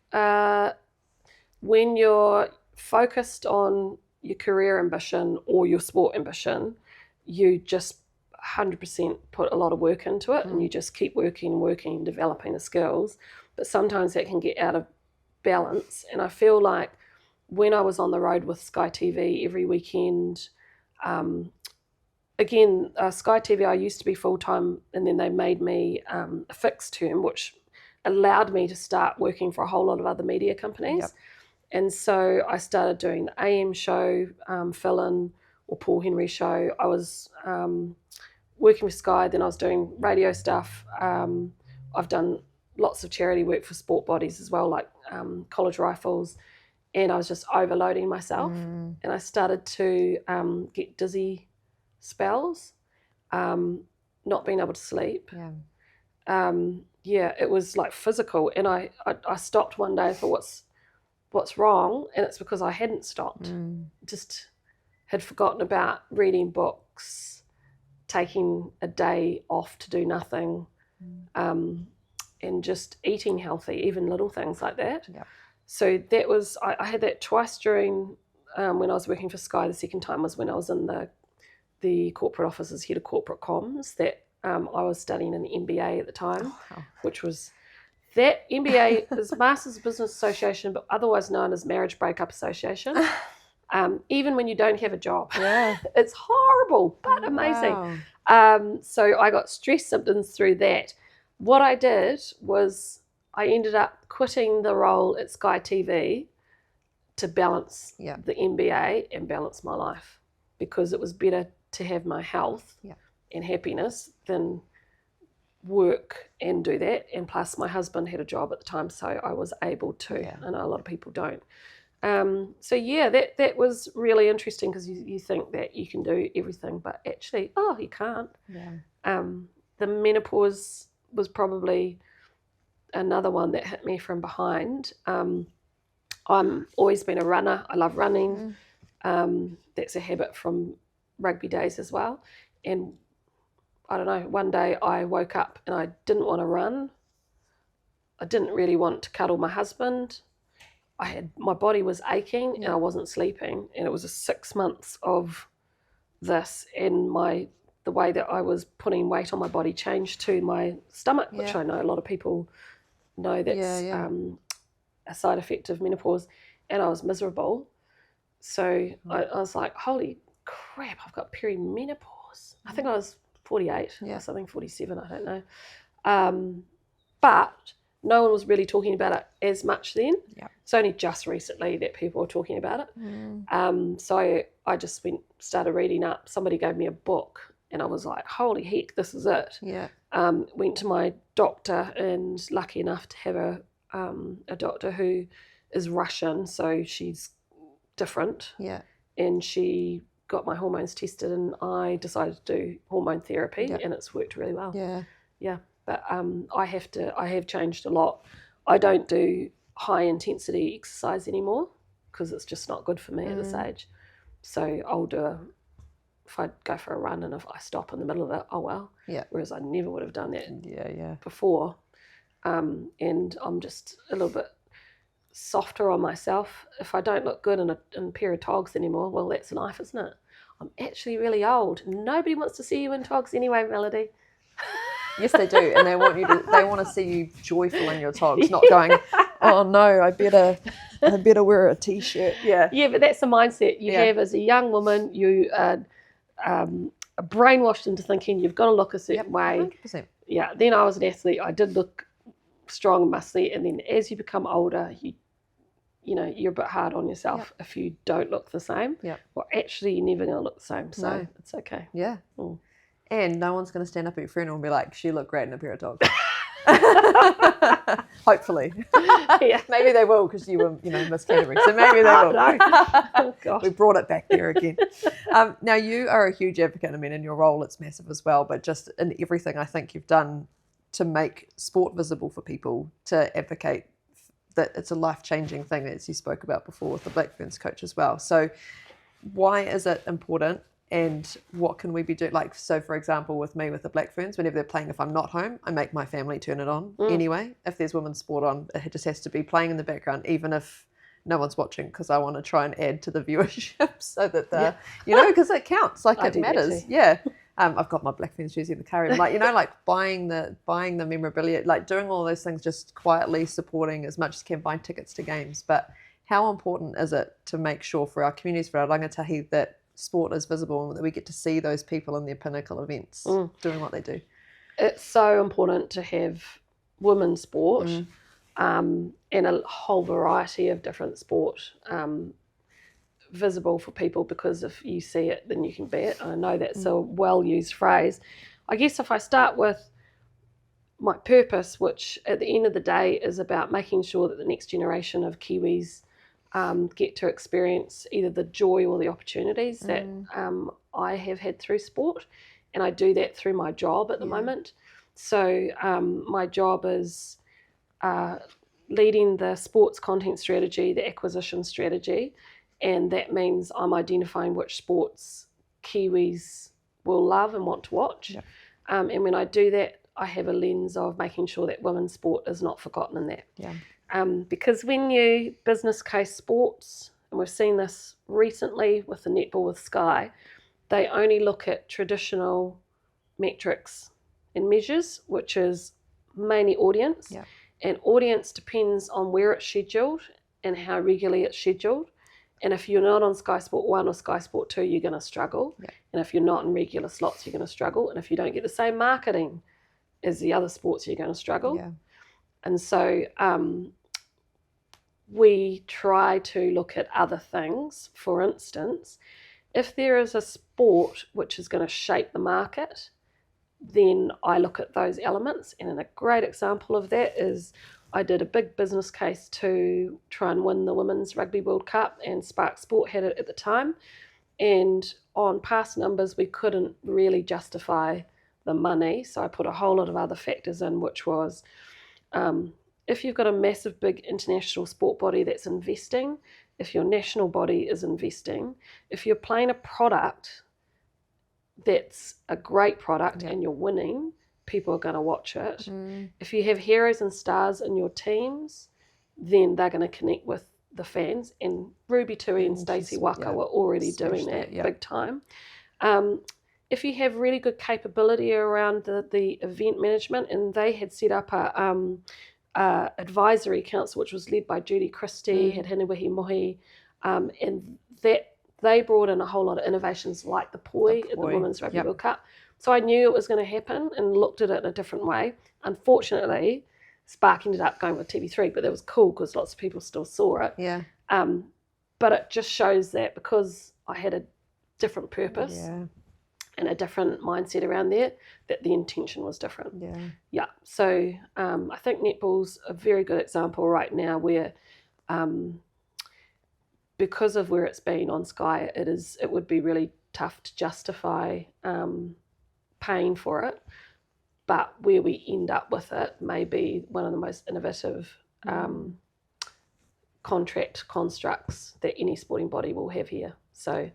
when you're focused on your career ambition or your sport ambition, you just 100% put a lot of work into it, and you just keep working, developing the skills. But sometimes that can get out of balance. And I feel like when I was on the road with Sky TV every weekend, Sky TV, I used to be full-time, and then they made me a fixed term, which allowed me to start working for a whole lot of other media companies. Yep. And so I started doing the AM show, fill-in, or Paul Henry show. I was working with Sky, then I was doing radio stuff. I've done lots of charity work for sport bodies as well, like College Rifles, and I was just overloading myself. And I started to get dizzy spells, not being able to sleep. It was like physical, and I stopped one day and thought, what's wrong? And it's because I hadn't stopped. Just had forgotten about reading books, taking a day off to do nothing, and just eating healthy, even little things like that. So that was, I had that twice during when I was working for Sky. The second time was when I was in the corporate office as head of corporate comms, that I was studying an MBA at the time, which was, that MBA is Masters of Business Association, but otherwise known as Marriage Breakup Association. Even when you don't have a job. It's horrible, but amazing. So I got stress symptoms through that. What I did was I ended up quitting the role at Sky TV to balance the MBA and balance my life, because it was better to have my health and happiness than work and do that. And plus my husband had a job at the time, so I was able to. I know a lot of people don't. That was really interesting, because you think that you can do everything, but actually, you can't. The menopause was probably another one that hit me from behind. I'm always been a runner. I love running. That's a habit from rugby days as well. And I don't know, one day I woke up and I didn't want to run. I didn't really want to cuddle my husband. My body was aching and I wasn't sleeping, and it was 6 months of this, and the way that I was putting weight on my body changed to my stomach, which I know a lot of people know that's a side effect of menopause, and I was miserable. So I was like, holy crap, I've got perimenopause. I think I was 48 or something, 47, I don't know. But no one was really talking about it as much then. It's only just recently that people are talking about it. So I just started reading up. Somebody gave me a book, and I was like, holy heck, this is it. Went to my doctor, and lucky enough to have a doctor who is Russian, so she's different. And she got my hormones tested, and I decided to do hormone therapy, and it's worked really well. But I have changed a lot. I don't do high intensity exercise anymore, because it's just not good for me at this age. So if I go for a run and if I stop in the middle of it, oh well. Whereas I never would have done that before. And I'm just a little bit softer on myself. If I don't look good in a pair of togs anymore, well, that's life, isn't it? I'm actually really old. Nobody wants to see you in togs anyway, Melodie. Yes, they do, and they want to see you joyful in your togs, not going, oh no, I better wear a t-shirt. But that's the mindset you have as a young woman. You are brainwashed into thinking you've got to look a certain way. 100%. Then I was an athlete. I did look strong and muscly, and then as you become older, you're a bit hard on yourself if you don't look the same. Well, actually, you're never going to look the same, so it's okay. And no one's going to stand up at your funeral and be like, she looked great in a pair of togs. Hopefully. Maybe they will, because you were, Miss Canterbury. So maybe they will. Oh, gosh. We brought it back there again. Now, you are a huge advocate. I mean, in your role, it's massive as well, but just in everything I think you've done to make sport visible for people, to advocate that it's a life-changing thing, as you spoke about before with the Black Ferns coach as well. So why is it important? And what can we be doing? Like, so for example, with me, with the Black Ferns, whenever they're playing, if I'm not home, I make my family turn it on anyway. If there's women's sport on, it just has to be playing in the background, even if no one's watching because I want to try and add to the viewership so that the, you know, because it counts, like it matters. Yeah. I've got my Black Ferns jersey in the car, and like, you know, like buying the memorabilia, like doing all those things, just quietly supporting as much as you can, buying tickets to games. But how important is it to make sure for our communities, for our rangatahi, that sport is visible and that we get to see those people in their pinnacle events doing what they do? It's so important to have women's sport and a whole variety of different sport visible for people, because if you see it, then you can be it. I know that's a well-used phrase. I guess if I start with my purpose, which at the end of the day is about making sure that the next generation of Kiwis get to experience either the joy or the opportunities that I have had through sport, and I do that through my job at the moment. So my job is leading the sports content strategy, the acquisition strategy, and that means I'm identifying which sports Kiwis will love and want to watch. And when I do that, I have a lens of making sure that women's sport is not forgotten in that. Because when you business case sports, and we've seen this recently with the netball with Sky, they only look at traditional metrics and measures, which is mainly audience. And audience depends on where it's scheduled and how regularly it's scheduled. And if you're not on Sky Sport 1 or Sky Sport 2, you're going to struggle. And if you're not in regular slots, you're going to struggle. And if you don't get the same marketing as the other sports, you're going to struggle. And so we try to look at other things. For instance, if there is a sport which is going to shape the market, then I look at those elements. And a great example of that is I did a big business case to try and win the Women's Rugby World Cup, and Spark Sport had it at the time. And on past numbers, we couldn't really justify the money. So I put a whole lot of other factors in, which was if you've got a massive, big international sport body that's investing, if your national body is investing, if you're playing a product that's a great product and you're winning, people are going to watch it. If you have heroes and stars in your teams, then they're going to connect with the fans. And Ruby Tui and Stacey Waka were already doing that big time. If you have really good capability around the event management, and they had set up a advisory council, which was led by Judy Christie, had Hinewehi Mohi, and that they brought in a whole lot of innovations like the poi at the Women's Rugby World Cup. So I knew it was going to happen and looked at it in a different way. Unfortunately, Spark ended up going with TV3, but that was cool because lots of people still saw it. But it just shows that because I had a different purpose and a different mindset around there, that the intention was different. So I think netball's a very good example right now where because of where it's been on Sky, it would be really tough to justify paying for it, but where we end up with it may be one of the most innovative contract constructs that any sporting body will have here. So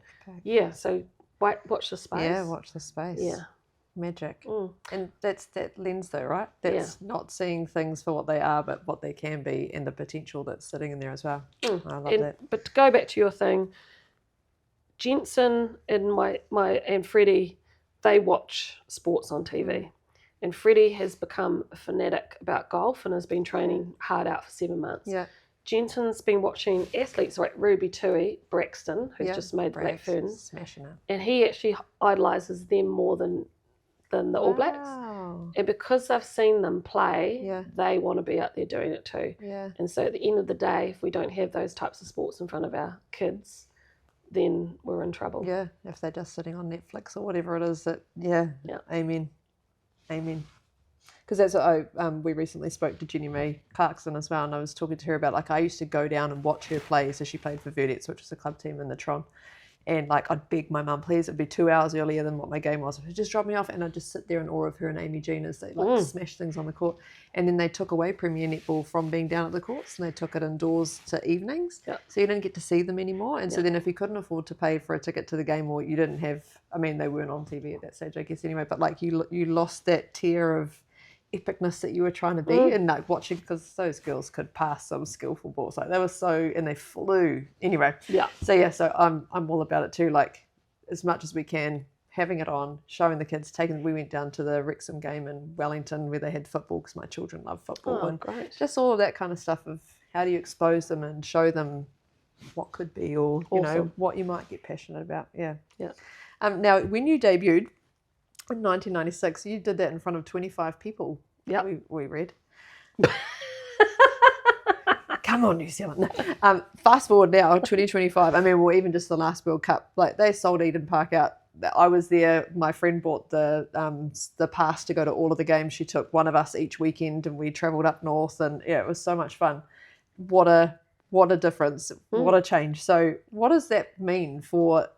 so watch the space. Watch the space. Magic. And that's that lens though, right? That's not seeing things for what they are, but what they can be, and the potential that's sitting in there as well. I love that. But to go back to your thing, Jensen and my and Freddie, they watch sports on TV. And Freddie has become a fanatic about golf and has been training hard out for 7 months. Jensen's been watching athletes like Ruby Tui, Braxton, who's just made the Black Ferns. Smashing it. And he actually idolises them more than the All Blacks. And because they've seen them play, they want to be out there doing it too. And so at the end of the day, if we don't have those types of sports in front of our kids, then we're in trouble. If they're just sitting on Netflix or whatever it is, that amen. Because that's what we recently spoke to Jenny Mae Clarkson as well, and I was talking to her about, like, I used to go down and watch her play. So she played for Vedettes, which is a club team in the Tron. And like, I'd beg my mum, please, it'd be 2 hours earlier than what my game was. She'd just drop me off, and I'd just sit there in awe of her and Amy Jean as they like smash things on the court. And then they took away Premier Netball from being down at the courts, and they took it indoors to evenings. So you didn't get to see them anymore. And so then if you couldn't afford to pay for a ticket to the game, or you didn't have, I mean, they weren't on TV at that stage, I guess, anyway, but like you lost that tier of epicness that you were trying to be, and like watching, because those girls could pass some skillful balls, like they were so, and they flew anyway. So I'm all about it too, like as much as we can, having it on, showing the kids, we went down to the Wrexham game in Wellington where they had football, because my children love football. And great. Just all of that kind of stuff of how do you expose them and show them what could be, or you know, what you might get passionate about. Now when you debuted in 1996, you did that in front of 25 people. We read. Come on, New Zealand. Fast forward now, 2025. I mean, well, even just the last World Cup, like they sold Eden Park out. I was there. My friend bought the pass to go to all of the games. She took one of us each weekend, and we travelled up north, and it was so much fun. What a difference! What a change! So, what does that mean for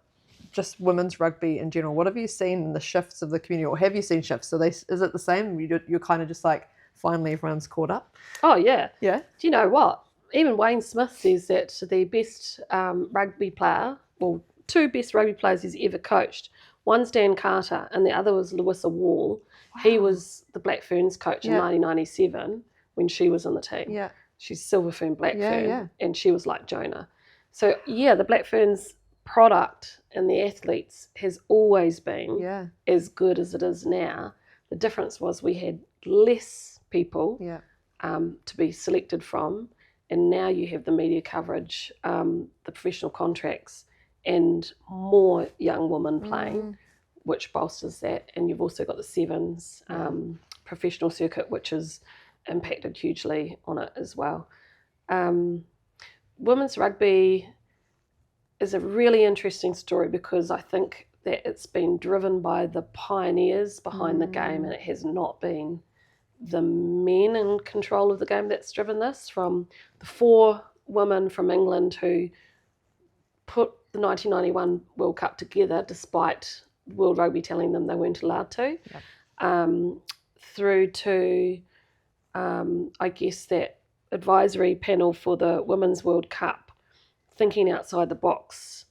just women's rugby in general? What have you seen in the shifts of the community, or have you seen shifts? Is it the same? You're kind of just like, finally everyone's caught up? Oh yeah. Yeah. Do you know what? Even Wayne Smith says that the best rugby player, well, two best rugby players he's ever coached, one's Dan Carter and the other was Lewissa Wall. Wow. He was the Black Ferns coach in 1997 when she was on the team. Yeah. She's Silver Fern, Black Fern, and she was like Jonah. So the Black Ferns product and the athletes has always been as good as it is now. The difference was we had less people to be selected from, and now you have the media coverage, the professional contracts, and more young women playing, which bolsters that. And you've also got the sevens professional circuit, which has impacted hugely on it as well. Women's rugby is a really interesting story, because I think that it's been driven by the pioneers behind the game, and it has not been the men in control of the game that's driven this, from the 4 women from England who put the 1991 World Cup together despite World Rugby telling them they weren't allowed to, through to I guess that advisory panel for the Women's World Cup thinking outside the box,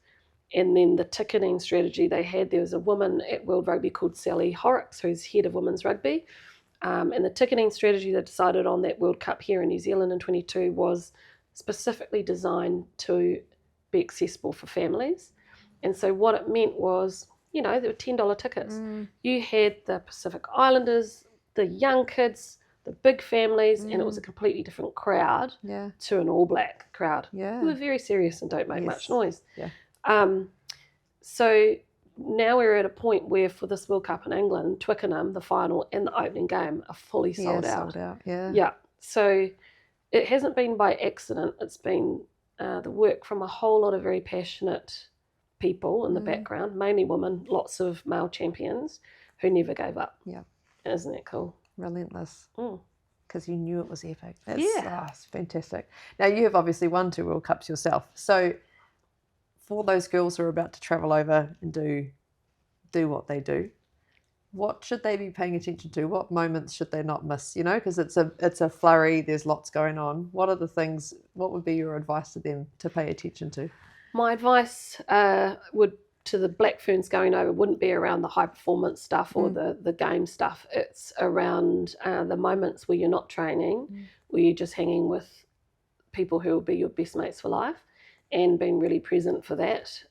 and then the ticketing strategy they had. There was a woman at World Rugby called Sally Horrocks, who's head of women's rugby, and the ticketing strategy they decided on that World Cup here in New Zealand in 22 was specifically designed to be accessible for families. And so what it meant was, you know, there were $10 tickets. You had the Pacific Islanders, the young kids, the big families, and it was a completely different crowd to an All Black crowd who were very serious and don't make much noise. So now we're at a point where for this World Cup in England, Twickenham, the final and the opening game are fully sold out. So it hasn't been by accident. It's been the work from a whole lot of very passionate people in the background, mainly women, lots of male champions who never gave up. Isn't that cool? Relentless. Because you knew it was epic. It's fantastic. Now, you have obviously won 2 World Cups yourself. So for those girls who are about to travel over and do what they do, what should they be paying attention to? What moments should they not miss? You know, because it's a flurry, there's lots going on. What are the things, what would be your advice to them to pay attention to? My advice to the Black Ferns going over wouldn't be around the high performance stuff or the game stuff. It's around the moments where you're not training, where you're just hanging with people who will be your best mates for life, and being really present for that.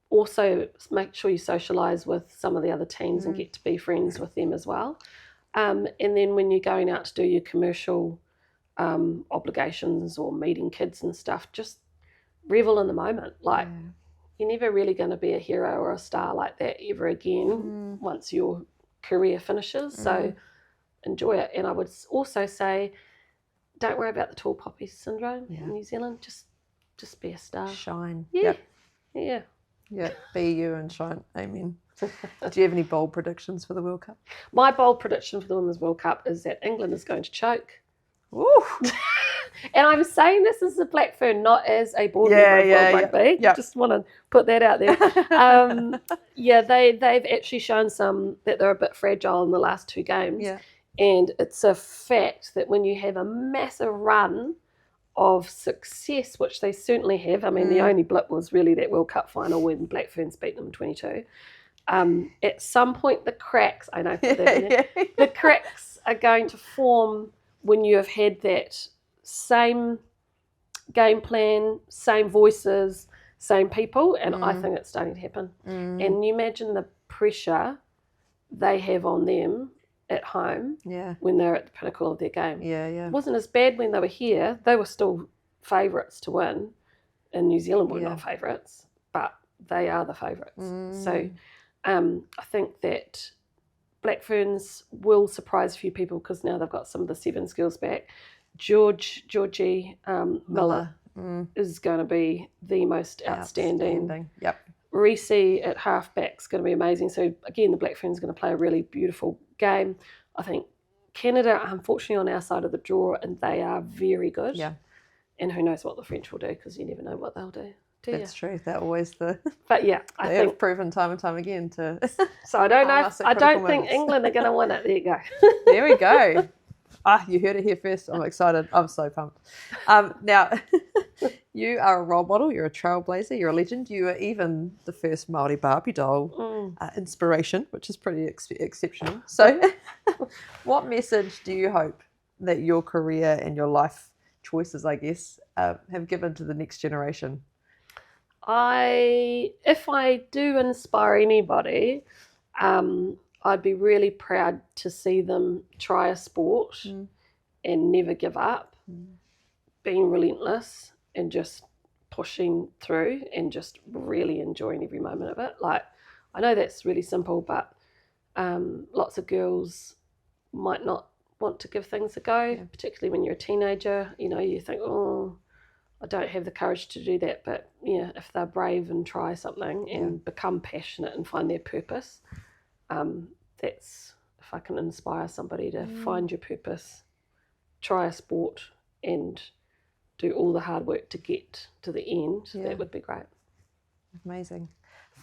Also, make sure you socialise with some of the other teams and get to be friends with them as well. And then when you're going out to do your commercial obligations or meeting kids and stuff, just revel in the moment. Like, you're never really going to be a hero or a star like that ever again once your career finishes. So enjoy it. And I would also say, don't worry about the tall poppy syndrome in New Zealand. Just be a star. Shine. Yeah. Be you and shine. Amen. Do you have any bold predictions for the World Cup? My bold prediction for the Women's World Cup is that England is going to choke. Ooh. And I'm saying this as a Black Fern, not as a board member of World Rugby. Just want to put that out there. They've actually shown that they're a bit fragile in the last 2 games. And it's a fact that when you have a massive run of success, which they certainly have, I mean, the only blip was really that World Cup final when Black Ferns beat them in 22. At some point, the cracks, I know, the cracks are going to form when you have had that same game plan, same voices, same people, and I think it's starting to happen. And you imagine the pressure they have on them at home when they're at the pinnacle of their game. It wasn't as bad when they were here. They were still favourites to win. In New Zealand, we're not favourites, but they are the favourites. So I think that Black Ferns will surprise a few people because now they've got some of the 7 skills back. Georgie Miller is going to be the most outstanding. Reese at halfback is going to be amazing. So again, the Black Ferns are going to play a really beautiful game. I think Canada are unfortunately on our side of the draw, and they are very good. And who knows what the French will do, because you never know what they'll do. That's true. They're always the. But yeah, I think have proven time and time again to. So I don't know. I don't think England are going to win it. There you go. There we go. You heard it here first. I'm excited. I'm so pumped. Now, you are a role model. You're a trailblazer. You're a legend. You are even the first Māori Barbie doll inspiration, which is pretty exceptional. So, what message do you hope that your career and your life choices, I guess, have given to the next generation? If I do inspire anybody, I'd be really proud to see them try a sport and never give up, being relentless and just pushing through and just really enjoying every moment of it. Like, I know that's really simple, but lots of girls might not want to give things a go, particularly when you're a teenager. You know, you think, oh, I don't have the courage to do that. But yeah, if they're brave and try something and become passionate and find their purpose, that's, if I can inspire somebody to find your purpose, try a sport and do all the hard work to get to the end, that would be great. Amazing.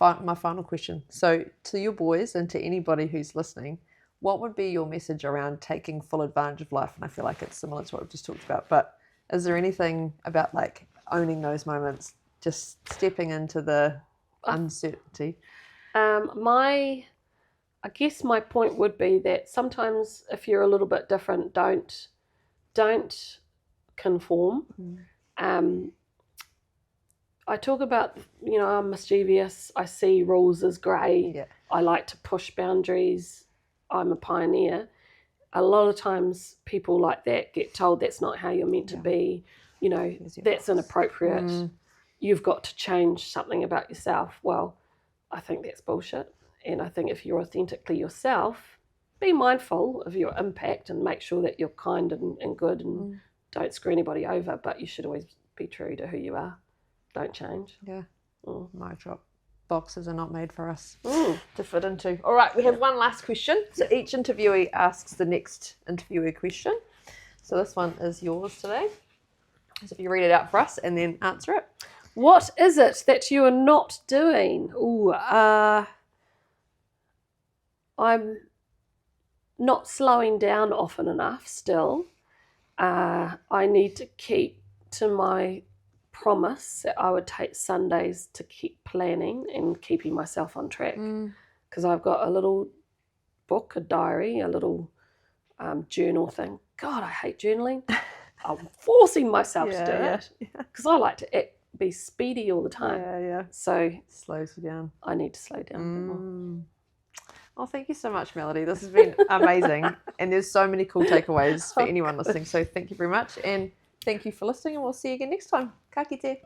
My final question. So to your boys and to anybody who's listening, what would be your message around taking full advantage of life? And I feel like it's similar to what we've just talked about, but is there anything about like owning those moments, just stepping into the uncertainty? I guess my point would be that sometimes if you're a little bit different, don't conform. I talk about, you know, I'm mischievous. I see rules as grey. I like to push boundaries. I'm a pioneer. A lot of times people like that get told that's not how you're meant to be. You know, that's inappropriate. You've got to change something about yourself. Well, I think that's bullshit. And I think if you're authentically yourself, be mindful of your impact and make sure that you're kind and good and don't screw anybody over. But you should always be true to who you are. Don't change. Mic drop. Boxes are not made for us to fit into. All right, we have one last question. So each interviewee asks the next interviewee question. So this one is yours today. So if you read it out for us and then answer it. What is it that you are not doing? I'm not slowing down often enough still. I need to keep to my promise that I would take Sundays to keep planning and keeping myself on track, because I've got a little book, a diary, a little journal thing. God, I hate journaling. I'm forcing myself to do it because I like to be speedy all the time. So slows you down. I need to slow down a bit more. Oh, thank you so much, Melodie. This has been amazing. And there's so many cool takeaways for anyone listening. So thank you very much. And thank you for listening, and we'll see you again next time. Ka kite.